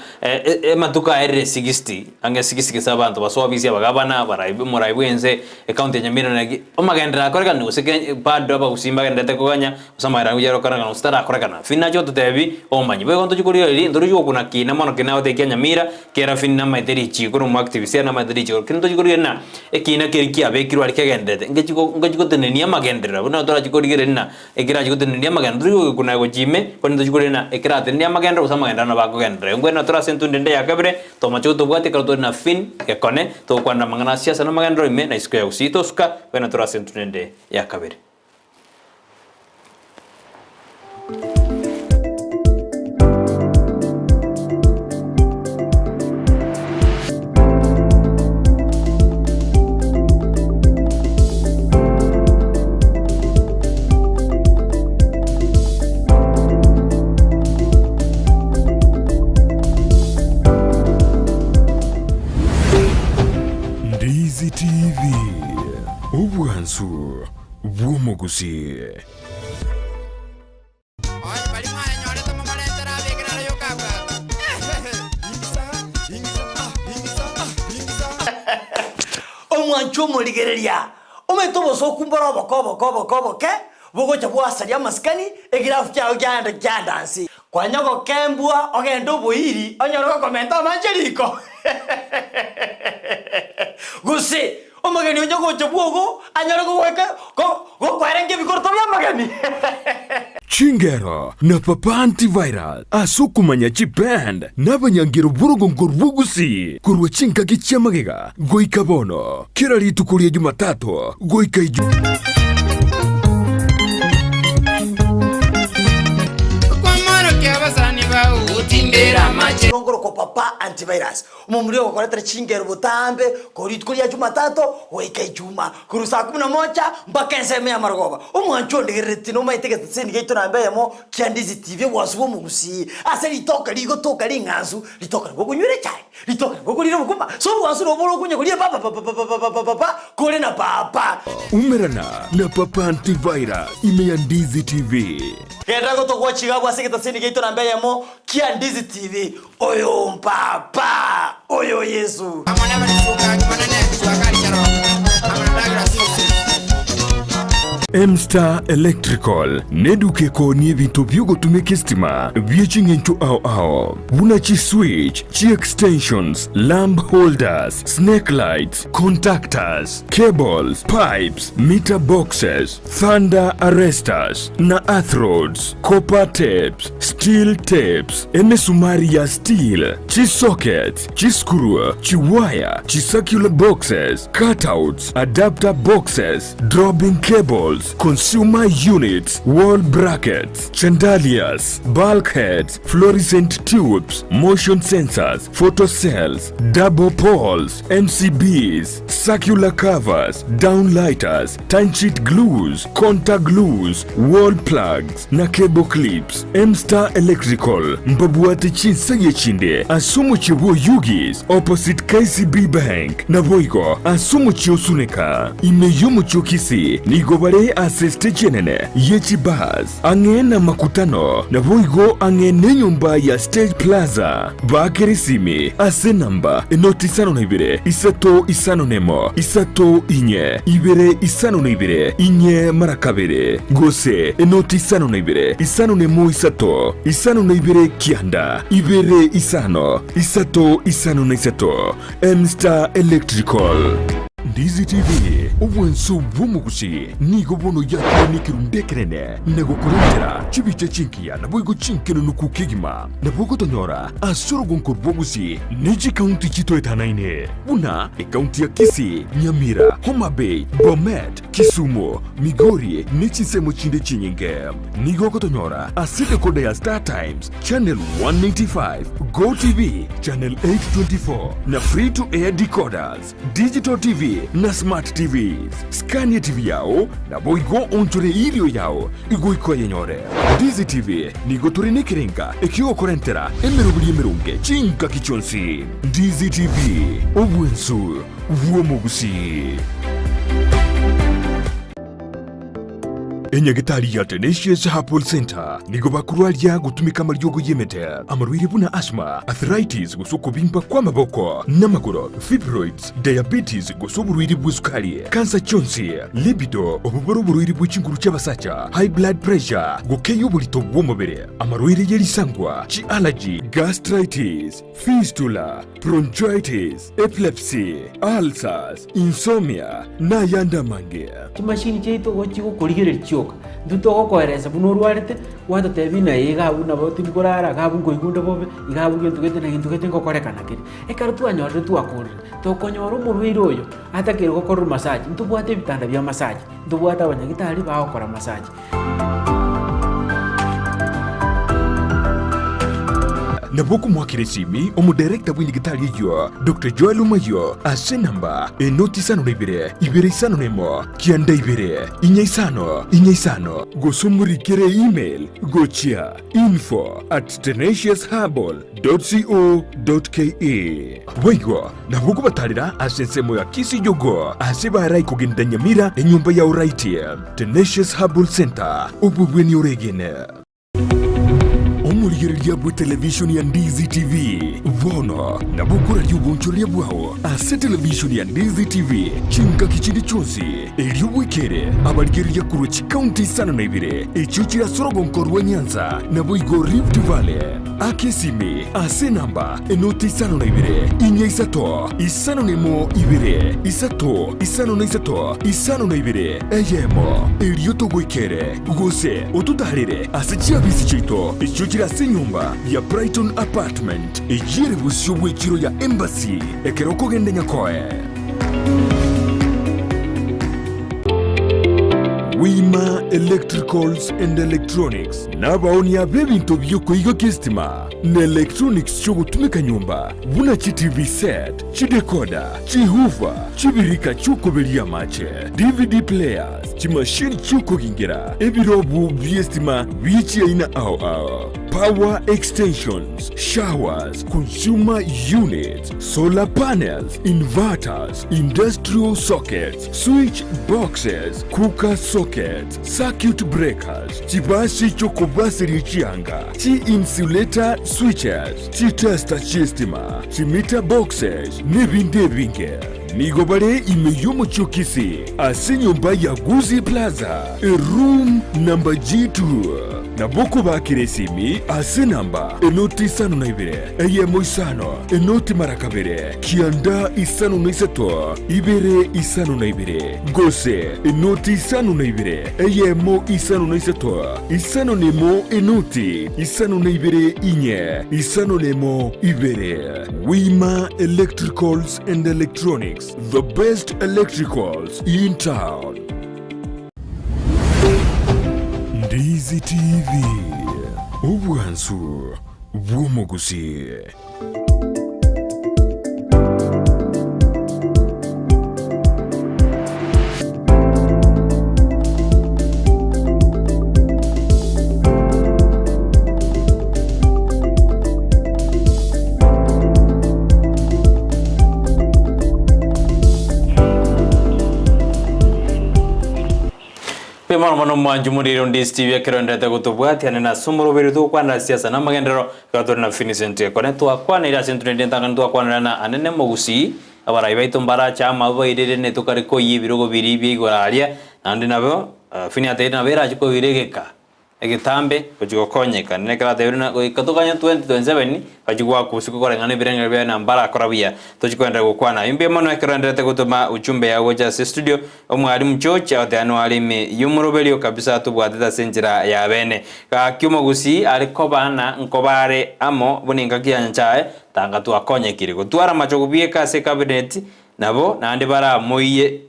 matuka R60 ange 60 sabantu basobisi abagabana baraibu muraibu enze account ya nyamira na omagendera koreka no bado aba kusimba ndete kuganya usama rangu yaro karanga ustara korekana finna joto tebi omanyi be gonto chikuri ri ndoro jo kuna kina mono kina ote kenya mira kera finna maiteri chikuru mu activist na maiteri chikuru kinto chikuri na ekina keriki abe kiru ari kegendete ngechiko tenenia magendera bona tora chikuri gerena ekira chiko tenenia magendera ndoro kuna go jime kondo chikuri na ekira tenenia magendera usama gendana na bako gendera ngwena tora sentu ndende yakabere to machoto bwate kato na fin ekone to kwanda mangana siasa na magendera ime na isko ya usito suka ngwena tora sentu ndende yakabere. Ndizi TV ubwansu bw'omugusi. Omwancho murigereria ometoboso kumbora boko ke bogocha bwasaria maskani egirafu kyao gyanda dansi kwanyago kembua ogendo boiri onyoro komenta manjeriko gusi omageni onyago chobwogo anyoro gweka go kwarenge bikorto bya magani Chingero na papa antiviral asukumanya chipend n'abanyangiro burugongo rwugusi kurwa chinka gicyamagega goika bono kira ritukurie Jumatatu goika Ngoro ko papa antivirus umumuri ko koletera chingero butambe ko ritko ya Jumatatu weka Juma kuru saa 11 mpaka nseme ya marogoba umwancho ndigiriti no maitege tsini geito na mbeyemo Kiandizi TV wasubo mugusi ase litoka ligo toka linganzu litoka gokunyure chai litoka gokulira mukuma so wasu no bolo kunye kulia papa kole na papa umerana na papa antivirus Kiandizi TV Kenda goto kwa chigabu ase tsini geito na mbeyemo Kiandizi TV oyo papa oyo Yesu amana balifuka kimana ne kushakali charo amana dagira sisi M-Star Electrical neduke ko ni bintu byugo tumeke stima byechingencho ao buna chi switch chi extensions lamp holders snake lights contactors cables pipes meter boxes thunder arresters na earth rods copper tapes steel tapes sumari ya steel chi sockets chi screw chi wire chi circular boxes cutouts adapter boxes dropping cables consumer units, wall brackets, chandeliers, bulkheads, fluorescent tubes, motion sensors, photocells, double poles, MCBs, circular covers, downlighters, time-sheet glues, contact glues, wall plugs, na cable clips. M-Star Electrical, mbabuate chinsege chinde, asumu chiwo Yugis, opposite KCB Bank, na boigo, asumu chiosuneka, imeyumu chokisi, nigobare aseste chenene, yechi baz, angena makutano, na boigo angene nyumba ya Stage Plaza, bakerisimi, ase namba, enotisano na ibire, isato isano nemo, isato inye, ibire isano na ibire, inye marakabere, gose, enotisano na ibire, isano nemo isato, isano na ibire kianda, ibire isano, isato isano na isato, M-Star Electrical. Ndizi TV obwenso bw'omugusi nigo bono yakonikiru ndekerene nagokurentera chibicha chinkiya nabwigo chinkino nukukigima nabwogotonyora asoro gonkor bwogusi niji kaunti chito etanaine buna kaunti ya Kisii, Nyamira, Homa Bay, Bomet, Kisumu, Migori nichisemo chinde chinyinge nigo gotonyora asite koda ya Star Times Channel 195, Go TV Channel 824 na free to air decoders, Digital TV na Smart TVs. Scania TV yao na boigo onchore ilio yao igoiko yenyore. Dizi TV nigo turenekerenga ekio korentera emerunge chinka kichonsi. Dizi TV obwensu vuomugusi. Enyagitari ya Tenacious Herbal Center nigo bakurwaria gutumika maryogo yemete amarwire buna asthma, arthritis gusuko bimba kwa maboko n'amaguru, fibroids, diabetes gusoburwire bw'isukari, cancer chonsi, libido obuburwire bw'ikinguru cy'abasacha, high blood pressure gukeyo bulito bw'umubiri, amarwire yerisangwa, chi allergy, gastritis, fistula, bronchitis, epilepsy, ulcers, insomnia na yanda mange. Chimashini cheito gochigo kurigere choka nduto koereza buno rwarete wanda tebina yiga buna boti mkorara gabu ngoigundo bobe igabu gento gete na gintu gete ngokorekana kiri ekaro twanyorre twakorre tokonyora umurwire oyo atakire gukora massage ntubwate bitanda bya massage ntubwata abanyagitari bakora massage. Naboku mwakiresimi omudirector w'indigitari yo Dr. Joel Umayo ase namba enoti sano ibere isano nemo kianda ibere inya gosumurikere email gochia info@tenaciousherbal.co.ke Wego naboku batarira ase nsemo ya Kisii yogo ase barai kugenda Nyamira enyumba ya uraiti Tenacious Herbal Center ububweni uregene. Omurigereria bwe television ya Ndizi TV vono na bukura ry'ubunchoria bwaho ase television ya Ndizi TV chinka kichindi chonsi eriubwekere abarigereria kuruchi county sana na ibire echuchira sorogonkorwa Nyanza na Boigo Rift Valley akesimi ase namba enoti sana na ibire inya isano nemo ibire isano na ibire eyemo erioto gwekere gose otutarire ase chiabisi chito echuchira ase nyumba ya Brighton Apartment ejire busyo bw'ekiro ya Embassy ekeroko gende nyakoe. Wima Electricals and Electronics nabaonia bebinto byokuiga kistima na electronics cyo gutumika nyumba buna chi TV set, chi decoder, chi hoover, chi birika cyukoberia mache, DVD players, chi machine cyukogingira ebirobu byestima bichi aina ao power extensions, showers, consumer units, solar panels, inverters, industrial sockets, switch boxes, cooker sockets, circuit breakers, chibasi chokobasiri chianga, chi insulator switches, chi tester chistima, chi meter boxes, nebinde binge. Nigobare imeyomo chokisi, ase nyumba ya Guzi Plaza, room number G2. Naboko bakiresimi ase namba enoti isano na ibere eyemo isano enoti marakabere kianda isano na isato ibere isano na ibere gose enoti isano na ibere eyemo isano na isato isano nemo enoti isano na ibere inye isano nemo ibere. Wima Electricals and Electronics, the best electricals in town. Ndizi TV obwansu bw'omugusi. Mano mwanjumuriro Ndizi TV akirondeta gutubwati na sumurubiri tu kwana siasa na magendero gatori na finisente konetwa kwana ira sentrende ntangantu kwana na anene mugusi abarayi baito mbara chama bairere ne tukariko yibirogo biri bigораria nandi nabo fini atera na bera chiko biregeka egitambe kujikokonyeka nekera tebirina ikatokanya 2027 kajigwa kusiku korengana birenga bya nambara korabia tujikwenda gukwana imbe mono ekerendete gutuma uchumbe yago just studio omwalimu George atano alime yumurobelio kabisa tubwateta senjira ya bene ka kyumo gusi alikobana nkobare amo buninga kyanchae tanga twakonyekire gutwara machogubie kase cabinet nabo nandi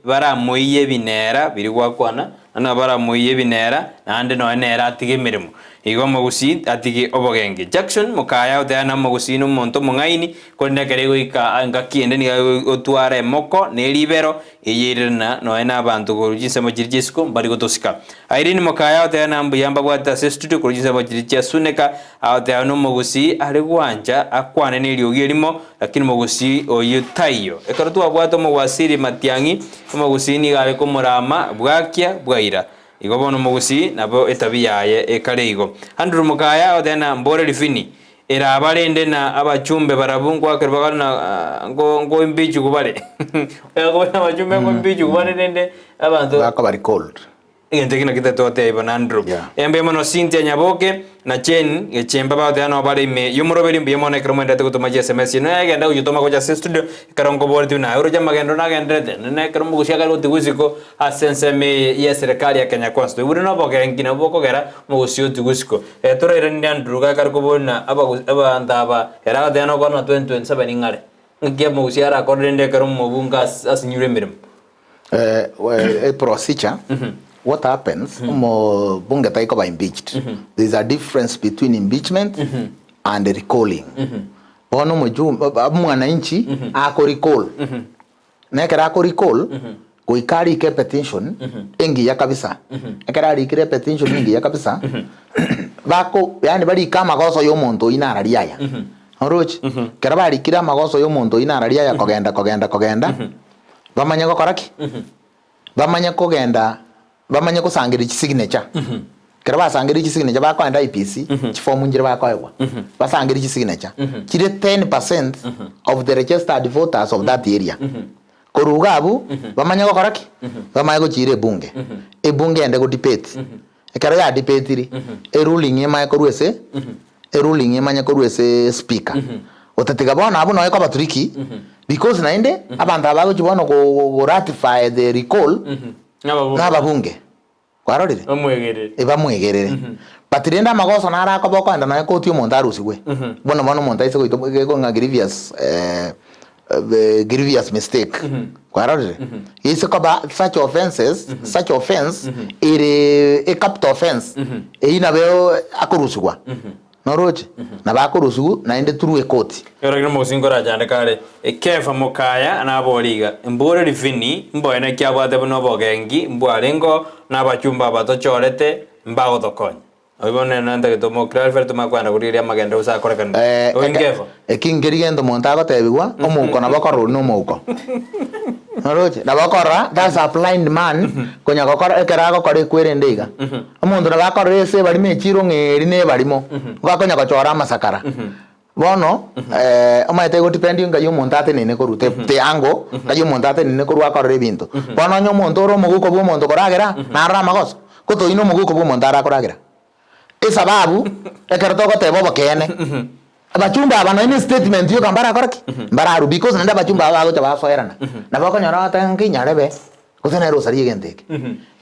baramoiye binera biri gwakwana na baramoiye binera nandi no enera atige mirimo igo mugusi atige obogenge Jackson mukaya utana mugusi no monto mungaini konekere goika anga kiende ni otware moko ne libero eyirina no ena abantu kurujise mo jirjisko bari gotosika Irene mukaya utana mbuyamba bwata studio kurujise mo jirjia suneka utana mugusi ari gwanja akwane ne lyogi limo lakini mugusi oyutayo ekarutu abwato mo wasiri matiangi mugusi ni gale ko murama bwakia bwaira igobono mugusi nabo etabiyaye ekareigo Andrew mukaya odena mbore lifini era abalende na abachumbe barabungu akerbagana na ngo imbichu kubale ego na abachumbe ngo imbichu kubale nende abantu bakabari cold Entekina kita tote ibon Andrew. Embe mono Cynthia Nyaboke na Chen echemba ba dano bale me yumurobeli mbi mono ekromenda to tuma SMS no agenda uyutoma ko jase studio karongo bordi na euro jama gendo na gendrede ne kromo gushaka lo tigusiko asense me ya serikali ya Kenya Kwanza uri no boke ngina boko gera mo gusio tigusiko tore rendi Andrew ga karko bona aba ndaba era dano ko na 2027 ingare ngiye mo gusiara ko rende kromo bunga asinyure mirim procedure. What happens? Bunge taiko ba impeached. There's a difference between impeachment and recalling. Bono mwananchi ako recall. Nekera ako recall kuikari ke petition ingi ya kabisa. Nekera rikire petition ingi ya kabisa. Bako yani bali kama goso yo muntu inarariaya. Orochi kera bali kira magoso yo muntu inarariaya kogenda. Bamanya ko koraki. Bamanya kogenda bamanya ko sangira signature kera basangira signature bakwenda IPC form ngira bakwayewa basangira signature kire 10% of the registered voters of that area korugabu bamanya ko koraki bamanya ko chire bunge e bunge ende ko debate kera ya debate ri e ruling ema ko ruese e ruling ema ko ruese speaker otatiga bona abo no ko baturiki because naende abantu abago chibono ko ratify the recall naba bunge kwarorire bamwegerere batirenda magoso nara ko bokwanda na ko tio montarusi gwe bono monta ise ko nga grievous mistake kwarorire ise ko ba such offense a capital offense ina beo akorusigwa noroche na bakorusigu na ende through a court yoragire mo singora jande kare kefa mokaya na boliga mbore rifini mboene kya bwate bono bogengi mbwarengo na bachumba batochorete mbago tokonya obone nanda ke tomo clarify tuma kwanda kuriria magenda usa korekana oingefa ekingirigendo montago tebigwa omuko na bakoro no muko noroche na bakora that's a blind man konya gokora ekerago kore kwerendeiga omundu na bakora ese bari mechiro ngeri ne barimo gakonya gachora masakara bono omaite go depending ga yumuntu ate nene korute te ango ga yumuntu ate nene korwa korre bintu bono nyo muntu ro muguko bwo muntu koragera na ra magos koto ino muguko bwo muntu ara koragera esababu ekerto ko tebo bakene abachumba abana ini statement yo kambara koraki mbararu because nenda bachumba ago chaba soerana na bako nyora tanki nyarebe kusena ro sari gente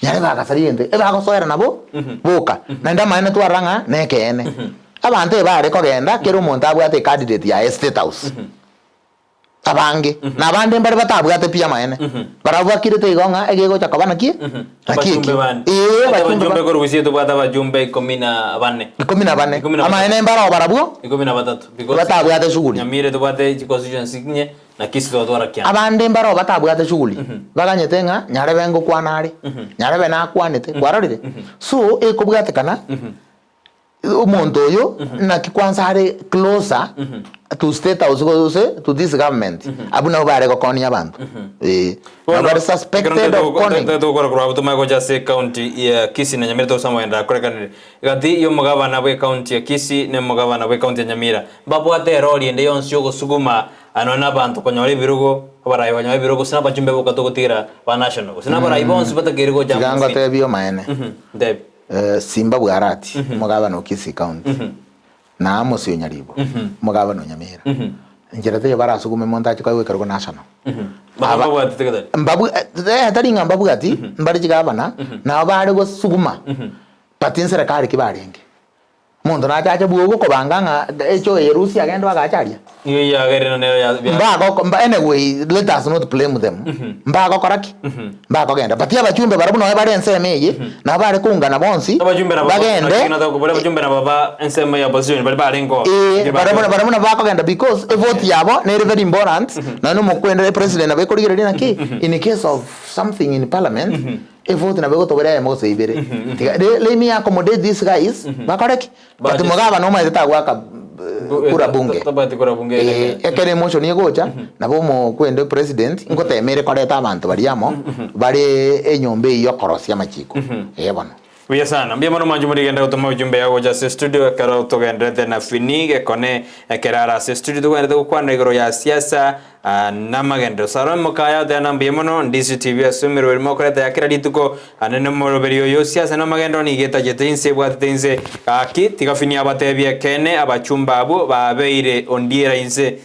nyarebe aga sari gente eba go soerana bo boka nenda maene tu aranga nekene abante bare ko genda kero monta abwate candidate ya state house abange na bande mbare batabwate pia maene barabwa kirete igonga egego chakabana ki akiki bachumbe ko rubusie to bata bajumbe 14 ama ene mbara barabwo 13 because batabwate shughuli nyamire to bate constituency kinye na kisi to twara kya abande mbara batabwate shughuli baganyete nga nyarebe ngo kwanari nyarebe na kwanete kwarorire so ekobwate kana umuntu yo na kikwanza hari closer to state house to this government abuna bare ko konya abantu abare suspected of conning to ko ko to mago jase county ya Kisii na Nyamira to samwenda korekana gati yo mugabana we county ya Kisii ne mugabana we county ya Nyamira babwate roli ende yonsyo go suguma anona abantu konyore birugo barayi banywa birugo sinaba jumbe boka to gutira ba national sinaba rayi bonse batakirigo jambo ganga tebio maene deb Simba Bwarati mugabano Kisii County na Amos Nyaribo mugabano Nyamira njira te barasugume montaje kwa wekaro national babu ati mbabu atari ngambabu ati mbari jigabana na bari go suguma patin serikali kibarenge muntu na chacha bugo ko banganga echo yerusi agenda bagacharia ya gere no ya anyway let us not blame them mbago koraki mbago genda patia bachumbe barabu no bare nseme na bare kungana bonsi bagende na ko bare bachumbe na baba nseme ya position bari bare ngo barabu na bako genda because a vote yabo ne very important na no mokwenda president na beko rigere na ki in case of something in parliament a vote na beko to bare mo se ibere let me accommodate these guys bakoreki but mugaba no maita gwaka kura bunge tabati kura bunge ekere emotion yegocha nabo mo kwende president ngotemere koreta abantu bariamo bari enyombe iyo korosia machiko ebona Buya sana mbia mano manju muri genda utoma ujumbe yago ja studio kara utogendete na finige kone kerara studio tugende kukwana igoro ya siasa na magendo saro mukaya dana mbia mano ndisi tv asumiro welmo koreta yakira dituko anene moro berio yo siasa na magendo ni geta jetinse bwatense aki tigafini abatebia kene abachumba abo babeire ondiera inse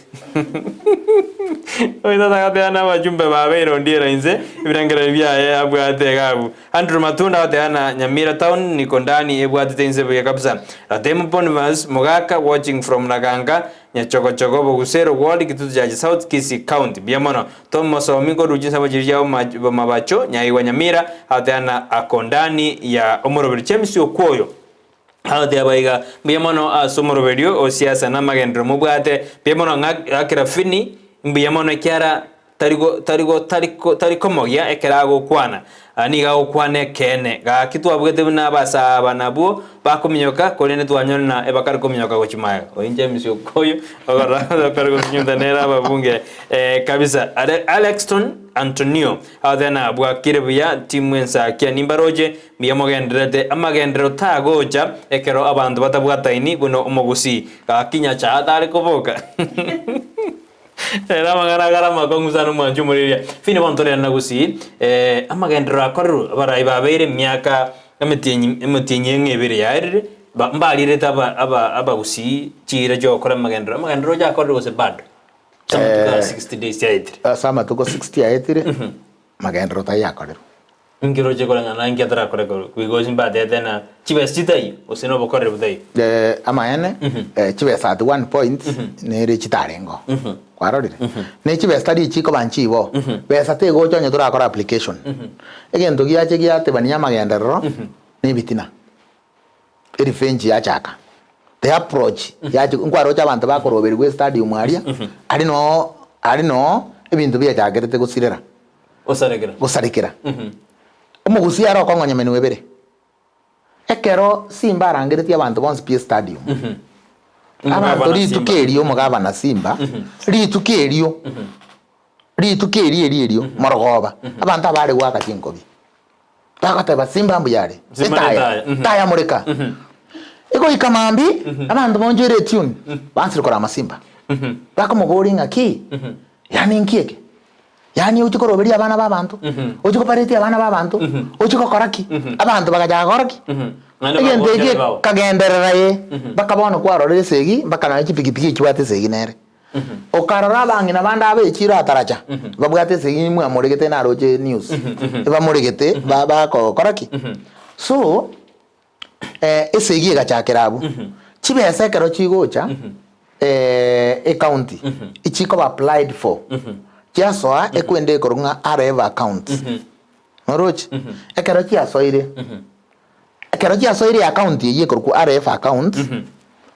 oida tagateana abachumba babeire ondiera inse ibirangera bya abwate gabu Andrew Matunda ateana Nyamira town niko ndani ebwate inse bya kabisa Ratemo Bonvas Mogaka watching from Naganga Nyachokochoko Bogusero World Kitutu Jaji South Kisii County biamono Tomo Somingo rujinsa bajirija mabacho nyaiwa Nyamira ateana akondani ya omorobiri chemisi okwoyo Haude abaiga biamono somoro video o siasa na magendro mubwate biamono ngakira fini biamono kyara tariko moya ekerago kwana niga okwane kene ga kitu abugete na basaba nabo bakominyoka kolene twanyona ebakar kominyoka gochimaya oinje misyo koyo ogara bakar gochinyunda nera babunge kabisa Alexton Antonio adena abwa kirebuya timwensa kya nimbaroje miyamogendrete amagendro tagoja ekero abantu batabwataini buno omogusi ga kinya cha atari koboka Era magana gara makongusano manju muriria fine bontoria nagusi amagendro akoru baraiba beire myaka emutinye ngebere yaire mbalire taba aba usi chira jo kora magendro ja akoru gose bad some 60 days yaitire sama tuko 60 yaitire magendro ta yakoru ngiro je kora ngana ngi atara kora kuigo simba tena chibestitai oseno bokore budai amayane chibesa at 1 point nere chitarengo kwarorire ne chibesta chiko banchibo besa tego chonye turakora application egento giache giate bania magendero ni bitina revenge yachaka the approach yache nkwaro cha bantu bakoroberi we stadium aria ari no ebintu bya chagerete gusirera gusarikira umugusi yaro kongonya menu webere ekero Simba arangeretie abantu bonse pie stadium abantu ritukerio mugaba na Simba ritukerio morogoba abantu abare gwaka chinkobi bakateba Simba mbuyare taya mureka ego ikamambi abantu bonjere tune bansiri kora Simba bakamugori ngaki yani nkieke yani uchikoroberi abana babantu uchikopareti abana babantu uchikokoraki abantu bagaja koraki egende kagenderera ye bakabona kwarorere segi bakana chipikipiki chiwate segi nere okarora bangi na banda abe chira ataracha babwate segi mwe amuregete na roje news bamuregete baba koraki so esegi gachakerabu chibese kero chigocha county ichiko applied for Kiasoa ekwende korunga RF account. Noroch ekero kiasoire. Ekero kiasoire account ye korku RF account.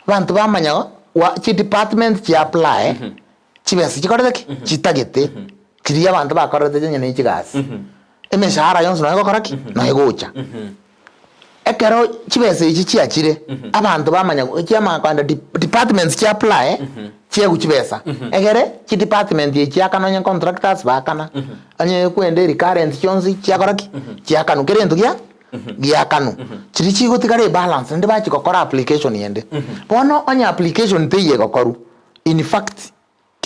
Bantu bamanya wa chi department chi apply. Chibesi chikoreke chitagete. Kiriya bantu bakorete nyene chigasi. Emeshahara yonso no koraki no egocha. Ekero chibesi chi chiachire. Abantu bamanya chiama kwanda departments chi apply. Chia kuchibesa egere chi department ye chia kanonya contractors bakana anye kwende recurrent chonzi chia koraki chia kanu kerento gya kanu chiri chi gutikare balance ndi bachi kokora application yende bono anya application te ye kokoru in fact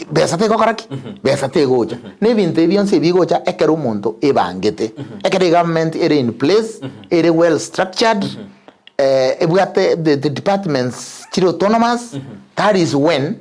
besa te gokoraki besa te gocha ne bintu ebionse bigocha ekero omonto ebangete ekero government ere in place ere well structured ebwate the departments chiro autonomous that is when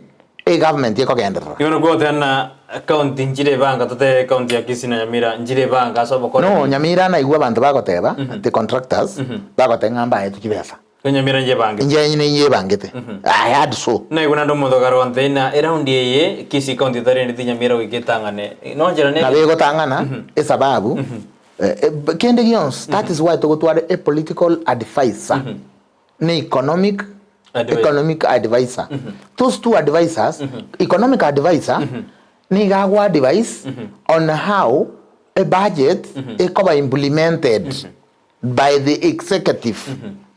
a government yekogenderera yono gotena county njire banga tote county ya Kisii na Nyamira njire banga so bokora no Nyamira na igwa bantu bagoteba the contractors bagotengamba etu kibesa Nyamira nje banga nje bangete I had so na iguna ndo modogaro antena around ye Kisii county tare ndi Nyamira wikitangane no njira ne na bego tangana esababu kende gions that is why togotware a political advisor ne economic advisor those two advisors economic advisor ni gagwa advice on how a budget is implemented by the executive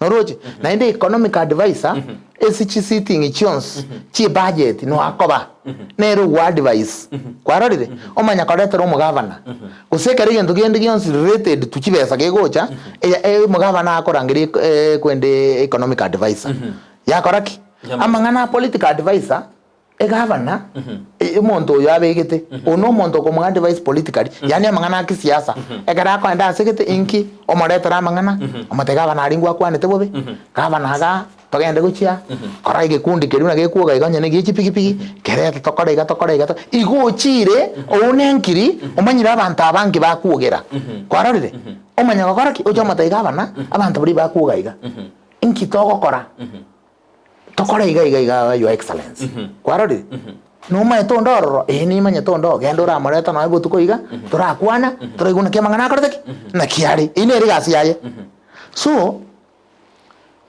noroje na inde economic advisor is sitting ichons chi budget no akoba nero wa advice kwarorire omanya koretero mu governor gusekere gento gende gions related to chibesa gegocha mu governor akorangiri kwende economic advisor yakoraki amangana political advisor governor monto yabegete ono monto ko mangana advice politically yani amangana kisiasa egara ko enda segete inki omoretera amangana amatega bana aringwa kwanete bobe governor ga togende guchia kora igikundi kiruna gekuoga iganye ne gichi piki kereta tokora iga iguchire onenkiri omanyira abantu abangi bakuogera kwarorire omanya gokoraki ojo amatega bana abantu bari bakuoga iga inki togokora tokora iga your excellence kwarori no ma etondoro ni manya tondo gendo ra mareta no ibutu ko iga turakwana turiguna ke mangana korete na kiari ine rigasi yaye so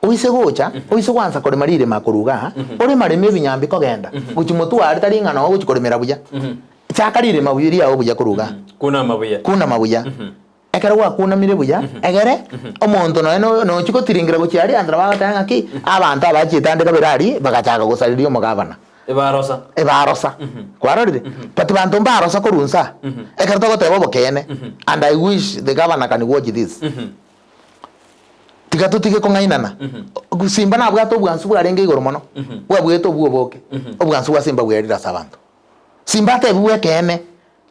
uise gocha uise kwanza kore marire makuruga ore mareme binyambi ko genda guchimutu ari tari ngana wo guchikoremera buya chakarire mabuyiri yawo buya kuruga kuna mabuya ekero wakuna mire buya egere omonto no chiko tiringira guchiari andra bagatanga ki abantu abachitandika birari bagachaga gusaririo omugavana ebarosa kwarorire but bantu mbarosa korunsa ekero togoteba bokene and I wish the governor can watch this tige kongainana gusimba na bwato bwansu bwarenge igoro mono bwabweto bwoboke obwansu bwa simba bwerira sabantu simba te bwekene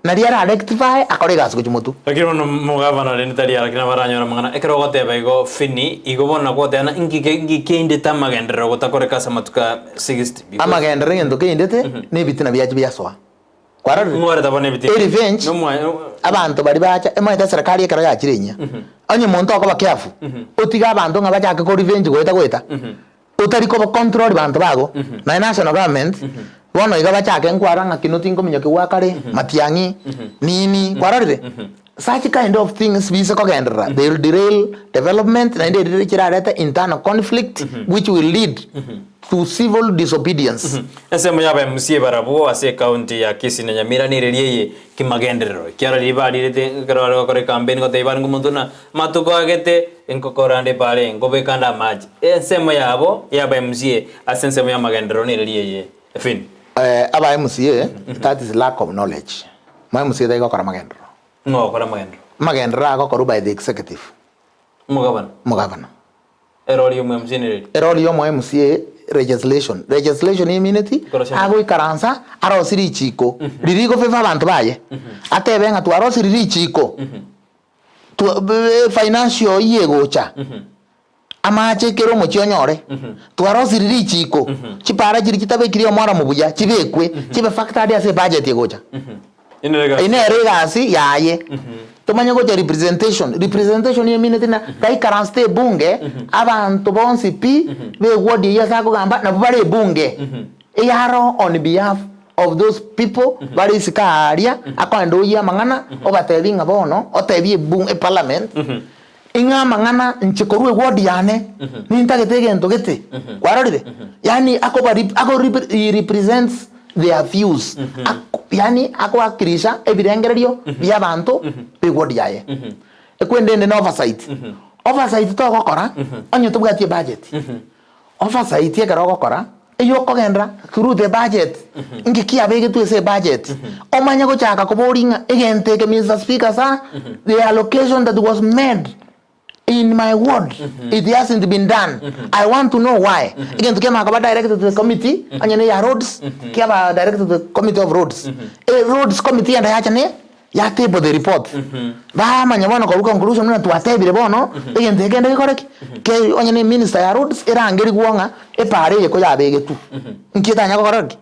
na riara rectify akorega suku mutu lakini no mugavana le nitali ara kina baranyo na mangana ekero goteba igo fini igo bona gotena ingi kende tamagendera gotakoreka samatuka 60 amagendera ngendo kendete ne bitina byaje byaswa kwararo ngore tabone biti revenge abantu bari bacha emaita serikali ekero yakirenya anye muntu akoba careful otiga abantu ngabacha ko revenge goita utari ko control bantu bago na national government bono iga bachake nkwara kinoti ngominyo kiwakare matiangi nini kwararire such kind of things bise ko gendera they derail development and they derail internal conflict which will lead to civil disobedience ese muyaba msie barabo ase county ya Kisii na Nyamira ni reliye kimagenderero kiara libali rete karo kore campaign ko teiban ngumunduna matuko agete enkokorande pale ngobekanda maji ese muyabo yaba msie asense muya magenderero ni reliye fin aba MCA that is lack of knowledge my MCA dai gokora magendro no kora magendro gokora by the executive mugavana erori mu MCA ni erori yo mu MCA legislation immunity ago ikaransa arosiri chiko ririgo fefa abantu baye atebenga tu arosiri chiko tu financial yegocha amache kero mochionyore twarosiriri chiko chipara chiri chitabekiri omwara mubuya chibekwe chibe factory ase budget yegocha ineregasi yaye tomanya gocha representation yeminete na kai karanste bunge abantu bonsi pi be wodi yasako gamba na bari bunge yaro on behalf of those people bari sikaria akwando ya mangana obatebinga bono otebie bunge parliament inga mangana nchikorwe wodi yane nintagete gento gete kwarorire yani ako represents their views yani ako akirisha ebirengererio bya bantu be wodi yaye ekwendende na oversight to gokora onyo tubwatie budget oversight ye karo gokora eyo kogendra through the budget ingi kia bege tu ese budget omanya gochaka koboringa egente ke Mr. Speaker sa the allocation that was made in my ward it hasn't been done. I want to know why. Again to kema akaba direct to the committee anyane ya roads kiaba direct to the committee of roads. Roads committee and achane ya table the report. Ba manyabona ko conclusion na tuatebire bono again te gende korek ke anyane minister ya roads era ngeri kuonga e pare ye ko ya bege tu. Nkieta nyako korek.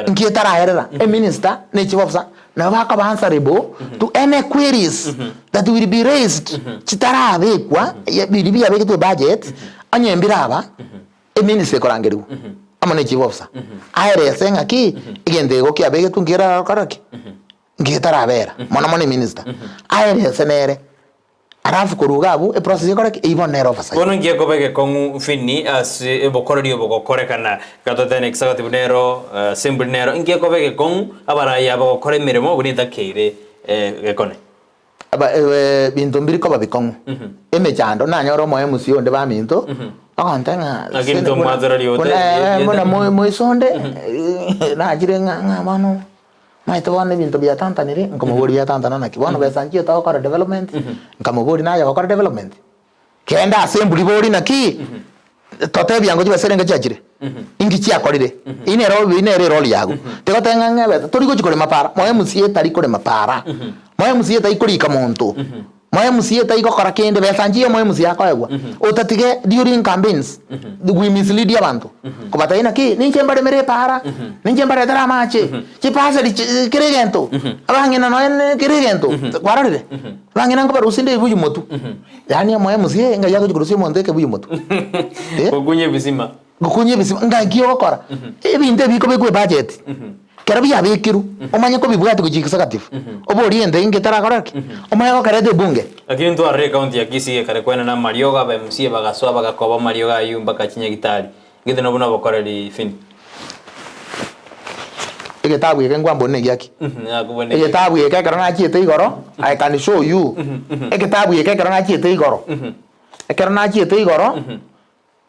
Nkieta ra herera e minister ne chief officer na baka ba answerable to any queries that will be raised chitara bekwa will be abege to budget anyembiraba e minister korangeriu amane chief officer aere senga ki igende go ki abege tu ngira koraki ngitara bera mona minister aere senere arafu kurugabu e process koraki even nero officer bono ngie ko bege kongu fini as e bokorori obo korekana katotene executive nero assembly nero ngie ko bege kongu abara ya bo kore miremo bunita keire gekone aba bintu mbiri ko babikongu emechando na nyoro mo MC onde ba minto akantenga akinto mazara liote mona mo isonde na jire nga mano maito wane bintu bya tantanire nkamugori bya tantana na kibono besanjio ta ko development nkamugori na ya ko development kenda assembly bori na ki tote byango jiba serenga jajire ingichi akorire ine roli yago teko tenga ngebe tori go chikore mapara mo MC tari kore mapara mo MC tai kuri kamonto mo MC tai ko kora kende besanjio mo MC akoegwa otatige during campaigns we mislead abantu ko bataina ki ninche mbare mere para ninche mbare dara mache chi pasa di kiregento abangina no en kiregento kwararire bangina ngo barusinde buju motu yani mo MC nga yago kurusi monte ke buju motu kokunye bisima nga giyo kora ebinde biko begwe budget kerabi abikiru omanye ko bibwate ku executive obori ende ingetara koraki omanye ko karete bunge lakini ndo arre county yakisi kare kwena na marioga ba MC bagaswa bagakoba marioga yumba kachinya gitari ngite no buna bokoreri fin igetabu yeke ngwambo ne gyaki igetabu yeke karana chiete igoro I can show you igetabu yeke karana chiete igoro karana chiete igoro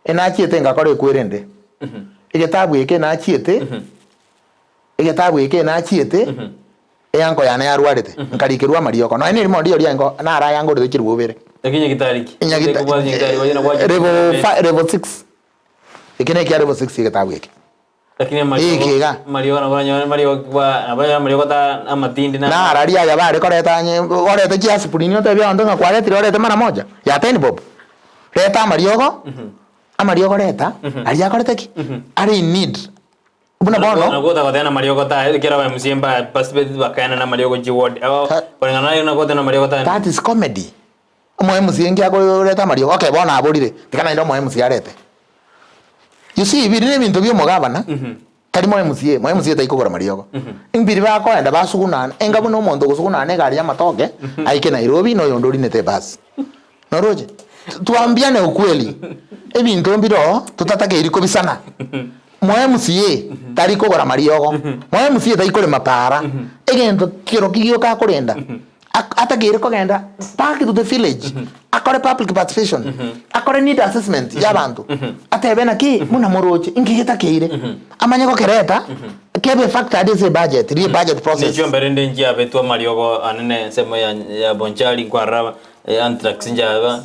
ena chiete ngakore kwerende igetabu yeke na chiete igetabu yeke na chiete eyanko yana yarwarete nkarikirwa marioko no ene rimo ndio ryango na ara yango ndo kirububere akinya gitariki level 6 ikene kia level 6 igetabu yeke lakini marioko na banya marioko ta amatindi na araria ya bare koreta orete kiasi pulinyo te bya ndonga kwarete orete mara moja ya 10 bob reta marioko amarioko reta aria korete ki ari need buna bono na gota gota na marioko ta kira ba musimba participate bakana na marioko jiward kulingana na gota na marioko ta that is comedy mo musingi akoreta marioko okay bona aborire tikana ndo mo musi arete you see birine bintu byo mugabana tari mo musi ta ikogora marioko imbiri ba ko enda basuguna enga buno mondo gusuguna ne gari ya matoke aike Nairobi no yondori nete basi noroje tuambiane ukweli ebintu mbiro tutatake iriko bisana mo MC tari kogora marioko mo MC tai kore mapara egento kiro kigio ka kurenda atagire kogenda back to the village akore public participation akore need assessment y'abantu atebena ki muna moroche ingigita keire amanye ko kereta kebe factor this budget re budget process nicho mberende njia betu marioko anene sema ya bonchali kwara antrax njaba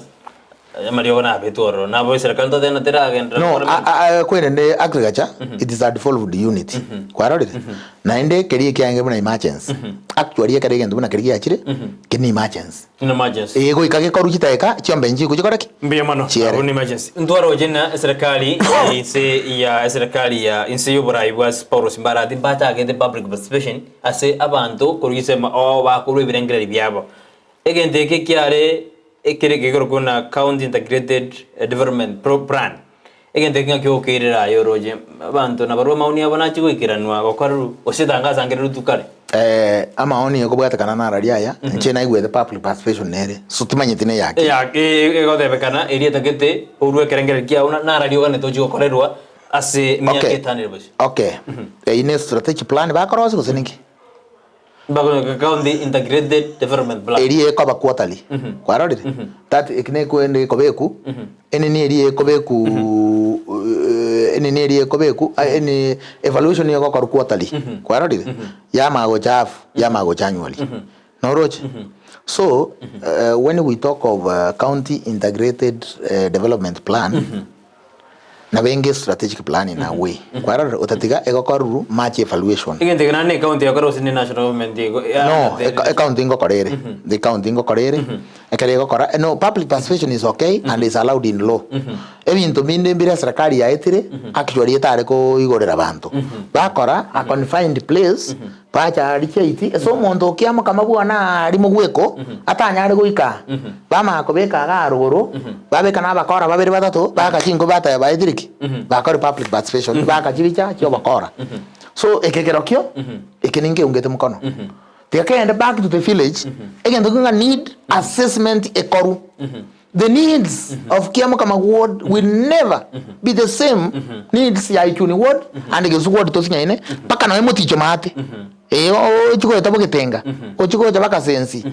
marioko na betoro na boy serikali to dena tera agendra no kwene agriculture it is a devolved unit kwarore na inde keri kyange buna emergency actually keri gendo buna keri yachire kini emergency ego ikage koruchita eka chombe nji kujikoraki mbiya mano ni emergency ndwaro jena serikali serikali ya inseyo buraiwa Paulo Simbara dimbata agende public participation ase abantu kurugise ba kuru birengere byabo egende ke kyare ekere kuna county integrated development plan egende ngakyo kirira yoroje abantu nabarwa mauni abona chiko ikiranwa gokaru ositangaza ngere rutukare amaoni yoko bwatakana na raria ya nchena igwe the public participation nere sutimanyitine yake egotebekana eri etakete urwe kerengere kia una na radio gane toji gokorerwa ase miake tanire bosi okay ine strategic plan bakorosi kuseniki bago county integrated development plan eri ekoba quarterly kwarorire that ikne kwende kobeku eneni eri ekobeku eneni eri ekobeku eni evaluation yoko kor quarterly kwarorire yama go chafu yama go annually noroche So when we talk of county integrated development plan, na wengi strategic plan in a way. Kwa raro utatiga egokoruru match evaluation. Igente kana county yakoro sini national government no accounting go korere. The accounting go korere. Ekare go kora. No, public participation is okay and is allowed in law. Ebintu binde mbira serikali ya etire actually etare ko igorera bantu. Bakora a confined place pacha richeiti so muntu kiamo kama bwana ari mugweko atanyare guika. Bama akobeka ga ruguru babeka na bakora babiri batatu baka kingo bata baithiriki. Bakora public participation baka chibicha kyo bakora. So ekekero kyo ekeninge ungete mukono. They can back to the village. Again, they need assessment ekoru. The needs of Kiamukama ward will never be the same needs ya Ichuni ward and the ward to Singane. Paka na emoti chomate. O chiko etabo ketenga. O chiko jabaka sensi.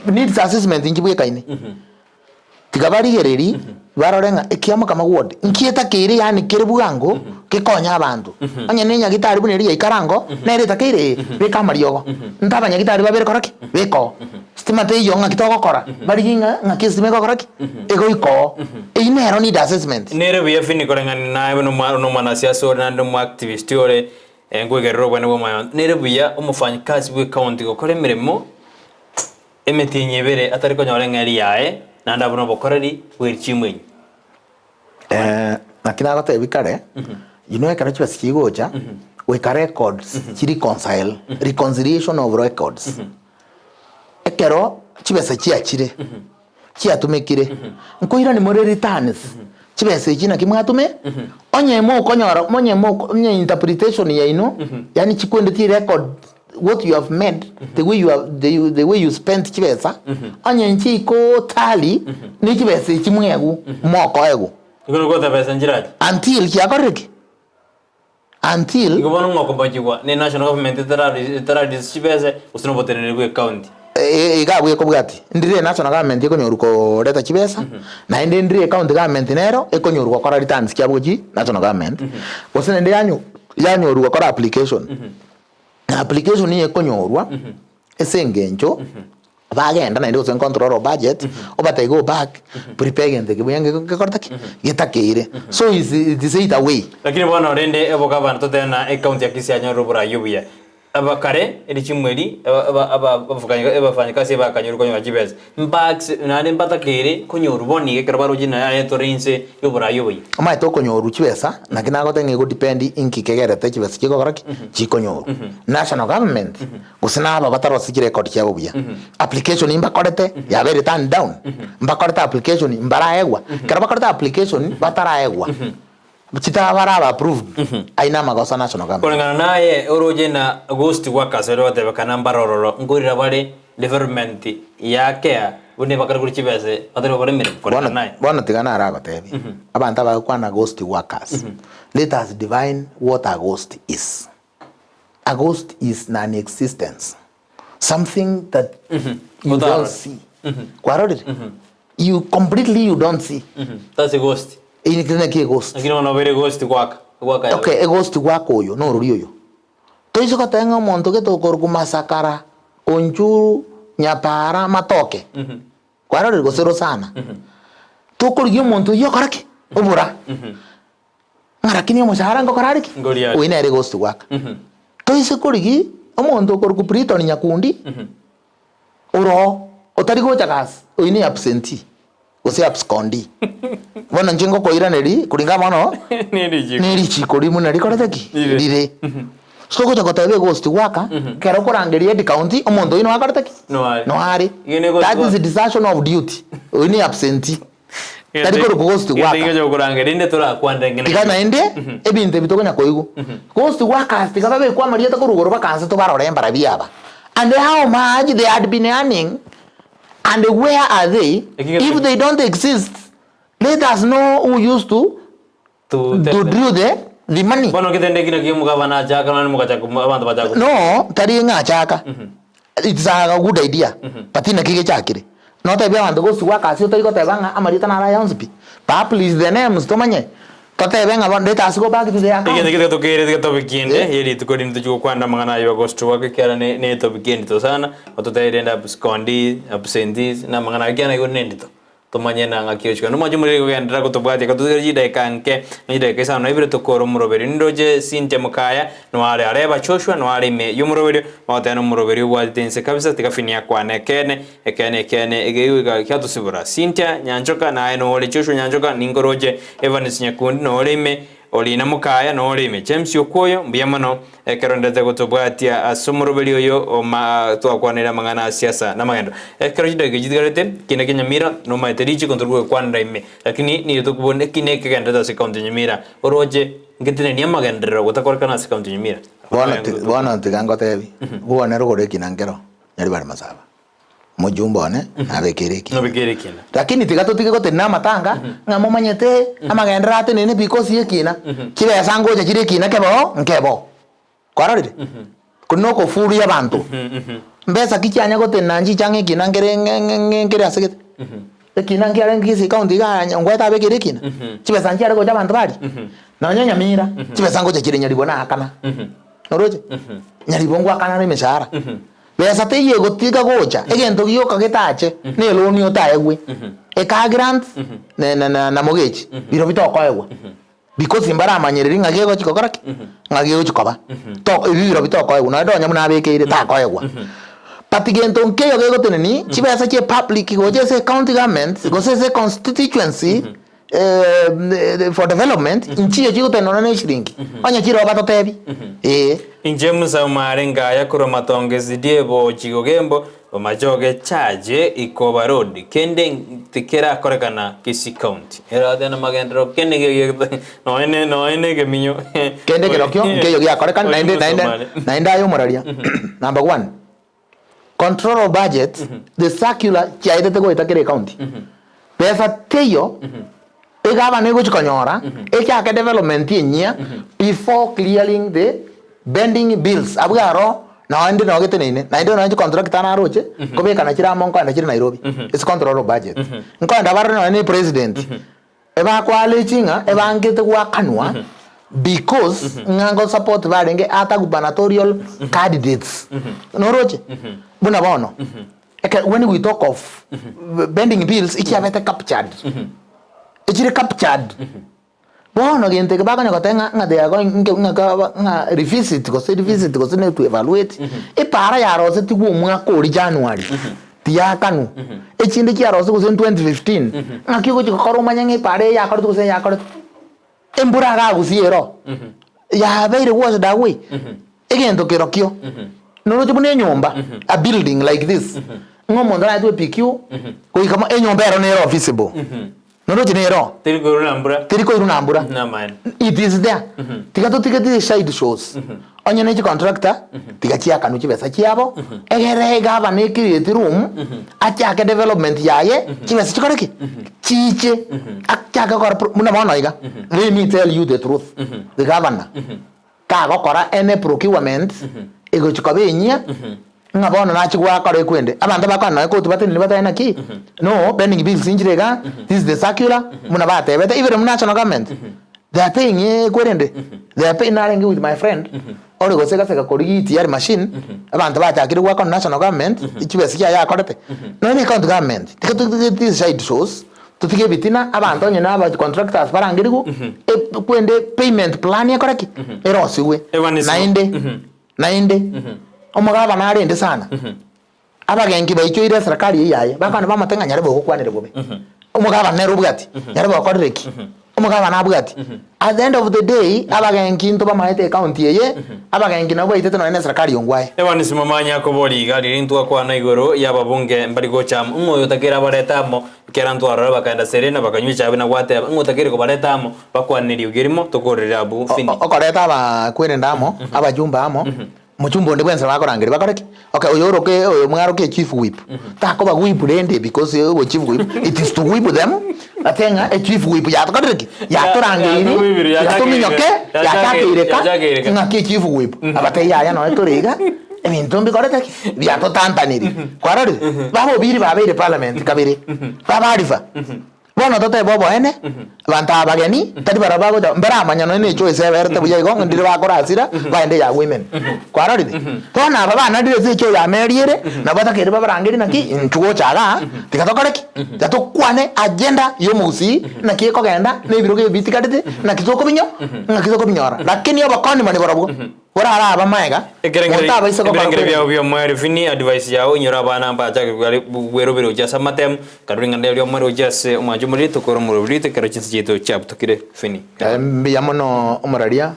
Needs assessment in Chibuya kaine. Tigabari gereri barorenga Kiamukama ward. Nkieta kiri yani kiribuango kikonya abantu. Anya nenya gitari buneri ya ikarango na ereta kire beka mariogo. Ntaba nya gitari babere koraki beko. Stima te yonga kitoko kora. Bari ginga ngakisi meko koraki. Ego iko. Inero need assessment. Nere biya fini korenga na no mana siasa na no activist ore ngwegero bwana bwa nere biya umufanyikazi we county ko kore mirimo emetinyebere atari ko nyorenga ari yae na ndabuno bokorari we chimwe. Nakina gote bikare. You know ekara chiba sikigocha we records reconcile reconciliation of records. Ekero chibesa chiachire chiatumekire nkoira ni more returns chibesa china kimwatume onye mo konyora onye interpretation ya ino yani chikwende ti record what you have made the way you have the way you spent chibesa onye nchiko tali ni chibesa chimwegu moko ego ikono gota pesa njiraji until kiakoreki until igobona mwako bajigwa ni national government tara disibese usinoboterere ku county igabwe ko bwati ndire national government ikonyoru ko leta chibesa na inde ndire county government nero ikonyoru ko kora returns kyabuji national government osene ndi yanyoru ko kora application ni ikonyorwa esengencho bagenda na ndio control of budget obata go back prepare the kibuyange kortaki getakire so is it away lakini bwana orende eboka bana totena account ya kisi anyo bura yubiya abakare eri chimweri abafanya kasi bakanyuru konyo jibes mbax nane mbatakire konyoru boni ke karabaro jina ayetorinse yobura yubiya ama to konyoru chibesa na kinago tenge go depend inki kegere te chibesa chiko koraki chikonyoru national government gusina aba bataro sikire record cyabo buya application imba korete ya very turn down mba korete application mbara egwa karaba korete application batara egwa Chita baraba approved. Aina magosa national government. Kolengana naye oroje na ghost workers rote bakana mbarororo ngurira bale development yake bune bakari kuri chibese atari bakore mere kolengana naye. Bona tigana arago tebi. Abantu abakwana ghost workers. Let us define what a ghost is. A ghost is non-existence. Something that you don't see. Kwarode. You don't see. That's a ghost. Ini kile kie ghost. Lakini wana vere ghost kwaka. Okay, ghost kwako uyo, no ruri uyo. Toiso katenga monto ke tokor kumasakara, onchuru, nyapara, matoke. Kwa rari gosero sana. Tokor gyo monto yo karaki, ubura. Ngarakini yo moshahara ngo karariki. Uina ere ghost kwaka. Toiso korigi, omonto kor kuprito ni nyakundi. Uro, otari gocha gas, uini absentee. Ose abscondi. Bona njengo koira neri kuringa mono neri chikori munari korataki dire so ko takotabe ghost waka kero korangeria di county omondo ino akarataki no hari that is a desertion of duty oni absentee tari ko ghost waka ngejo korangeria inde tora kwanda ngene tikana inde ebinte bitokonya koigu ghost waka tikababe kwa maria takurugoro bakanse to barore mbara biaba and how much they had been earning and where are they if they don't exist. Let us know who used to do the money. Bono kitende kina kimuka bana chaka na muka chaka abantu bachaka. No, tari nga chaka. It's a good idea. Patina kike chakire. No te bia abantu go suwa kasi to iko te banga amarita na raya onsipi. Papli is the names to manye. totebe ngabo ndeta asigo back to the account Ikende tukere topic kinde yeri tukodi ntuko kwanda mangana yo Agosto wake kera ne topic kinde to sana ototayenda abscondi absentees na mangana kyana yo nendito tumanye na ngakiochika no majumuri kugendera kutubwati katuzirida ikanke nida kesa no ibire tokoro muroberi ndoje sinte mukaya no ale areba choshwa no ale me yumuroberi watano muroberi watense kabisa tikafinia kwane kene egeyuga kyatusibura sinte nyanjoka na no ole choshwa nyanjoka ningoroje Evans Nyakundi no ole me olina mukaya no olime James Yokoyo mbiyamano kerondete kutubwatia asumurubeli oyo oma twakwanira mangana siasa na magendo kerojida gejigarete kine Nyamira no maiteriji kontrolwe kwanda ime lakini ni tukubone kine kegenda ta county Nyamira oroje ngitine ni magendero gutakorkana sa county Nyamira bona tigango tebi buone rugore kinangero nyari bari masaba mujumbone abekereki no bekerekina lakini tigatutige gote na matanga ngamo manyete amagendera ate nene because yekina kibe sangoje kirekina nkebo kwarorire kunoko furu ya bantu mbesa kichanya gote nanji change kinangere ngere asegete ekina ngere ngisi county ga ngweta bekerekina kibe sanjare goja bantu bari na Nyamira kibe sangoje kirenyari bona akana noroje nyari bongwa kana ne meshara besa te yego tiga gocha egento giyoka getache ne loni otaegwe eka grant na mogechi biro bitokoegwa because imbara amanyereri ngagego chikokoraki ngagego chikoba to biro bitokoegwa na donya muna bekeire takoegwa patigento nkeyo gego teneni chibesa che public goje se county government go se constituency for development inchi chigo tenona ne shiringi onya chiro batotebi Injemusa marenga ya kuromatongezi diebo chigogembo majoge chaje ikoba road kende tikera korekana Kisii county era dena magendro kende ge no ge minyo kende ge lokyo ngeyo ya korekana naenda yo moraria number 1 control of budget the circular chaide tego itakere county pesa teyo egaba nego chikonyora ekya development yenya before clearing the bending bills abgaro na ande no getenene na inde no contract na roche kobeka na chira monko na chira Nairobi is control of budget nko ndabaro no ni president eba kwale chinga eba ngete kwa kanwa because ngango support barenge ata gubernatorial candidates no roche buna bono when we talk of bending bills ikiavete captured ichire captured bono gente ke bakanya gotenga ngade yago nga revisit ko ne to evaluate e para ya rose ti gwo mwaka ori January ti ya kanu e chinde ki rose ko 2015 ngaki ko ko manyanga pare ya ko ya ko embura ga gusiero ya beire was that way egento ke rokio no tibune nyumba a building like this ngomo ndara tu PQ ko ikama enyumba ero ne visible no genero tiriko irunambura na man it is there tiga side shows onye ne contractor tiga chia kanu chibesa chiabo egere gaba ne create room acha ke development yaye chibesa chikoreki chiche acha ka kor muna bono iga let me tell you the truth the governor ka gokora ene procurement ego chikobe nya ngabona na chigwa kare kwende abantu bakana ko tubateni batayina ki no bending bills injirega this is the circular muna batebeta even muna national government they are paying kwende they are paying narengi with my friend ore go seka kori TR machine abantu batakiri kwa national government ichibesi ya korete no ni county government this side shows tutige bitina abantu nyina aba contractors barangirigo kwende payment plan ya koreki erosiwe nainde omugaba narende sana abagengi baichoire serikali yaye bakana bamatenga nyare bo kwanire bobe omugaba nero bugati nyare bo koreki omugaba na bugati at the end of the day abagengi nto bamaite account yeye abagengi nabo itete no ene serikali yongwaye ebani simamanya ko boli gari ntwa kwa na igoro yababunge mbari gocha ngoyo takira baretamo kera ntwara bakanda serena bakanywicha abina gwate ngotakire ko baretamo bakwaniri ugirimo tokorera abu fini okoreta ba kwene ndamo abajumba amo muchumbo ndi bwenza bakorangire bakoreki okay oyoroke oyo mwaroke chief whip tako ba whip rende because yo chief whip it is to whip them atenga a chief whip ya tokoreki ya torangire ya tominyoke ya takireka ngaki chief whip abate ya no etoriga emintombi korete ya to tantaniri kwarori babo biri babere parliament kabiri babarifa bono tote bobo ene banta bageni tari barabago mbara manyano ne choice eberte buya igo ndire bakorasira baende ya women kwaroride to na baba na dire zicho ya meriere na bata kere babarangiri naki nchugo chaga tikatokoreki tatokwane agenda yo musi na kieko genda ne biroge bitikadite na kitoko binyo na kitoko binyora lakini abakoni mani barabwo ora aba maega monta baisa ko barangere bya mwere fini advice yao nyora bana mba cha gwero biro ja samatem karinga ndelyo mwero jase umanje muri to koro muri te karachinsi jeto chap tokire fini ya mono umararia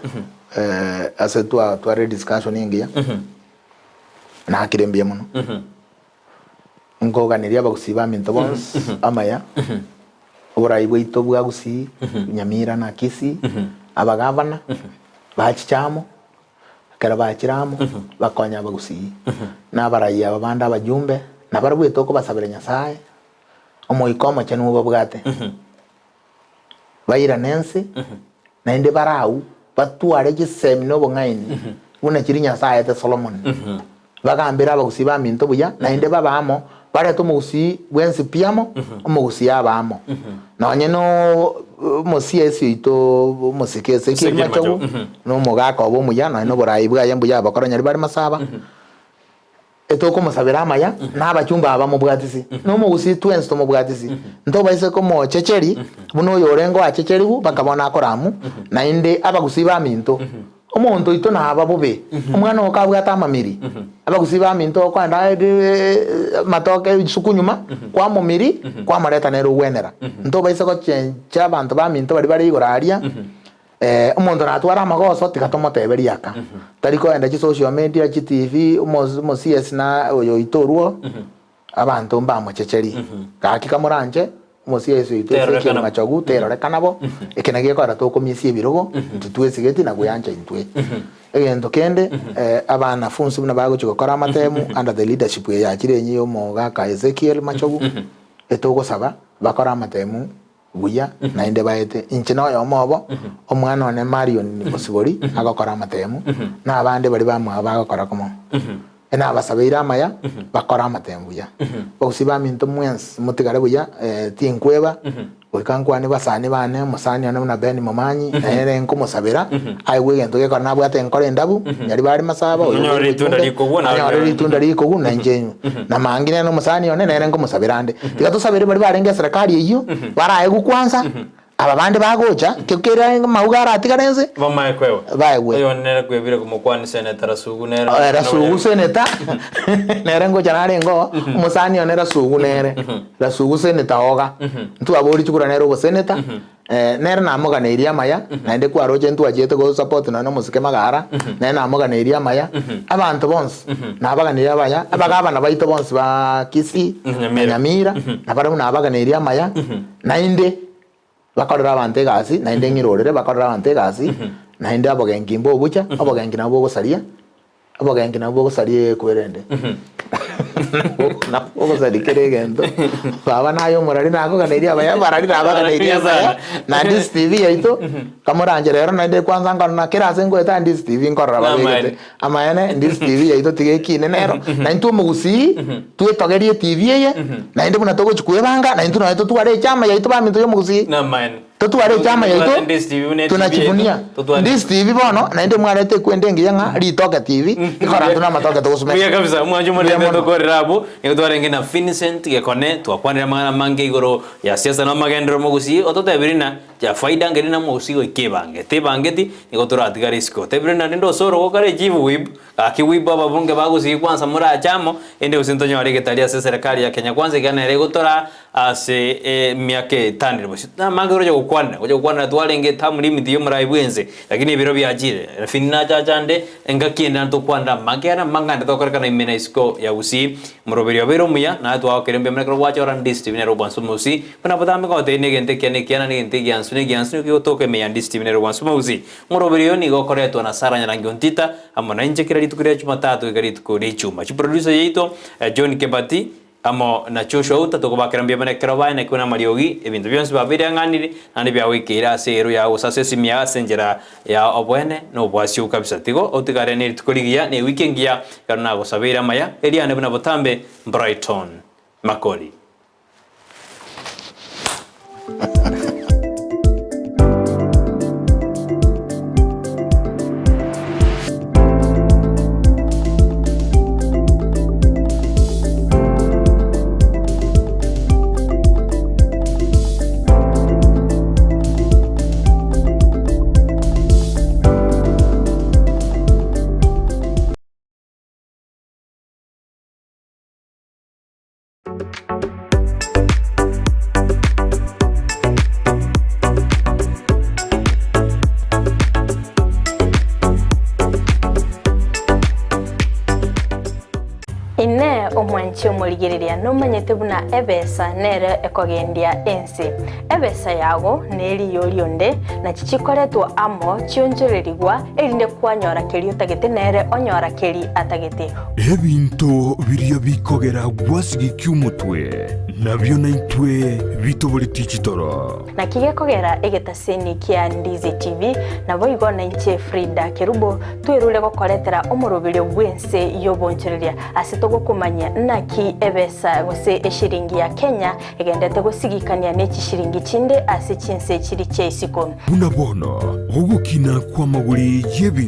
ase tua discussion ingia na kirembia mono ngoganiria bagusiba minto bons amaya ora ibwito bwagusi Nyamira na Kisii abagavana bachichamo kera bachiramo bakonya bagusi na baraya babanda abajumbe na barabwito ko basabira Nyasaye omoikoma cyane ubabwate bayira nense na inde barau batware gisemino bongaini buna kiri Nyasaye te Solomon bagambira abagusi ba minto buya na inde babamo bare to mugusi bwensi piamo omugusi abamo nonye no musiesi ito musikese kimacho no mugaka obo muya na no borai bwa yambu ya bakoranya bari masaba etoko musabira amaya n'abachumba abamo bwatisi no mugusi twensi to mubwatisi ndo baise ko mo checheri buno yorengo achecheri bu bakabona akoramu na inde abagusi ba minto omuntu ito na ababobe omwana okabwata amamiri abagusi ba minto kwanda matoke sukunyuma kwa mumiri kwa mareta nero wenera ndo baise ko chencha abantu ba minto bari igoraria omuntu natwara amagoso tikatomoteberia aka tariko enda chi social media chi TV mo CS na oyo itoruo abantu mbamo checheri kakika moranje musiesi ito machogu terore kanabo ekenage kwara to komisi ebirogo tutwesigeti na guyanja intwe egento kende abana funsi buna bago chikokora matemu under the leadership ya kirenyi yo mogaka Ezekiel Machogu etoko saba bakora matemu buya na inde baete inchino yo mobo omwana one Marion ni posibori agakora matemu na abande bari bamwa bagakora komo ena basabira amaya bakora amatembuya okusiba minto mwens mutigare buya tinkweba oikankwane basani bane musani ana na beni momanyi ere nko musabira aiwe gento ke kana bwate nkore ndabu yari bari masaba nyori tunda riko na njenyu na mangine no musani one ere nko musabirande tigatusabire bari barenge serikali iyo baraye gukwanza aba bandi bagocha kekera maugara atikarenze bamaye kwewe baewe yo nere kwebire kumukwani senator Rasugu nere Rasugu senator nere ngo janare ngo umusani yo nere Rasugu nere Rasugu senator oga ntu abori chukura nere go senator nere namoga ne iria maya na inde kwa roje ntu ajete go support na no musike magara nere namoga ne iria maya abantu bons na abaga ne abaya abaga na baito bons ba Kisii Nyamira na baramu na abaga ne iria maya na inde bakorera abante gasi na inde ngirorere bakorera abante gasi na inde abogengi mbo bucha abogengi nabo gosaria abogengi nabo gosarie kwerende na ogo sari keregendo baba nayo murari nako kaneria abaya barari naba kaneria abaya na dis TV yaito kamuranje rero na inde kwanza ngana kirase ngo eta dis TV nkorra babegete amayane dis TV yaito tigeki nenero na intu mugusi tuetogerie TV ye na inde buna togo chukwebanga na intu na ito tuare chama yaito ba mintu yo mugusi na mayane tutuare chama yaito tunachifunia dis TV bono na inde mwarete kwende ngiyanga ritoka TV ikora tuna matoka tugusumeka ya kabisa mwanju mwana ndokorerabu nikotwarenge na Vincent gekone twakwanira mwana mange igoro ya siasa na magendero mugusi ototebirina ya faida ngerina mugusi goikebange tebangeti nikotura risko tebirina ndo soro gokare jivu wib akiwiba ababunge bagusi kwanza muri chamo ende usintonyo arege talia serikali ya Kenya kwanza igana rego tora ase miake tanire bosi na mangero jo kwana twarenge tamu limit yo muri bwenze lakini ibiro byajire finna jajande engakienda to kwanda magera manganda to karkana imena isko ya usi muroberi obero muya na to akerembe mekro wacho ran district ne roban sumusi pana padame ko te ne gente kiana ne gente gyansune ki otoke me district ne roban sumusi muroberi yo ni go kore to na saranya rangi ontita amona inje kira ditukure Jumatatu igari tukure chuma chi producer yeito John Kebati amo na chosho uta to ba kerambia bana kerabai na kuna mariogi ebintu byonse babiri anganiri andi bya wikira seru ya usase simia senjera ya obwene no bwasio kabisa tigo otigare ne tukurigia ne weekend ya kana go sabira maya eliane bana botambe Brighton Makori kumurigiriria numanyete buna ebesa nere ekogendia ensi ebesa yago neri yorionde na chichikoretwo amo chionjorerigwa erinde kwanyora keri utagete nere onyora keri atagete ebinto biria bikogera gwasigi kyumutwe nabyo naitwe bitobole tichitoro na kigekogera egetaseni kia Ndizi TV na boigo na inche Frida Kerubo twerule gokoretera omurubiro bwense yobonchereria asitogo kumanya naki ebesa gose eshiringi ya Kenya egendete gusigikania n'eki shiringi chinde ase chinse chiri cheisiko buna bono ogukina kwa maguri yebi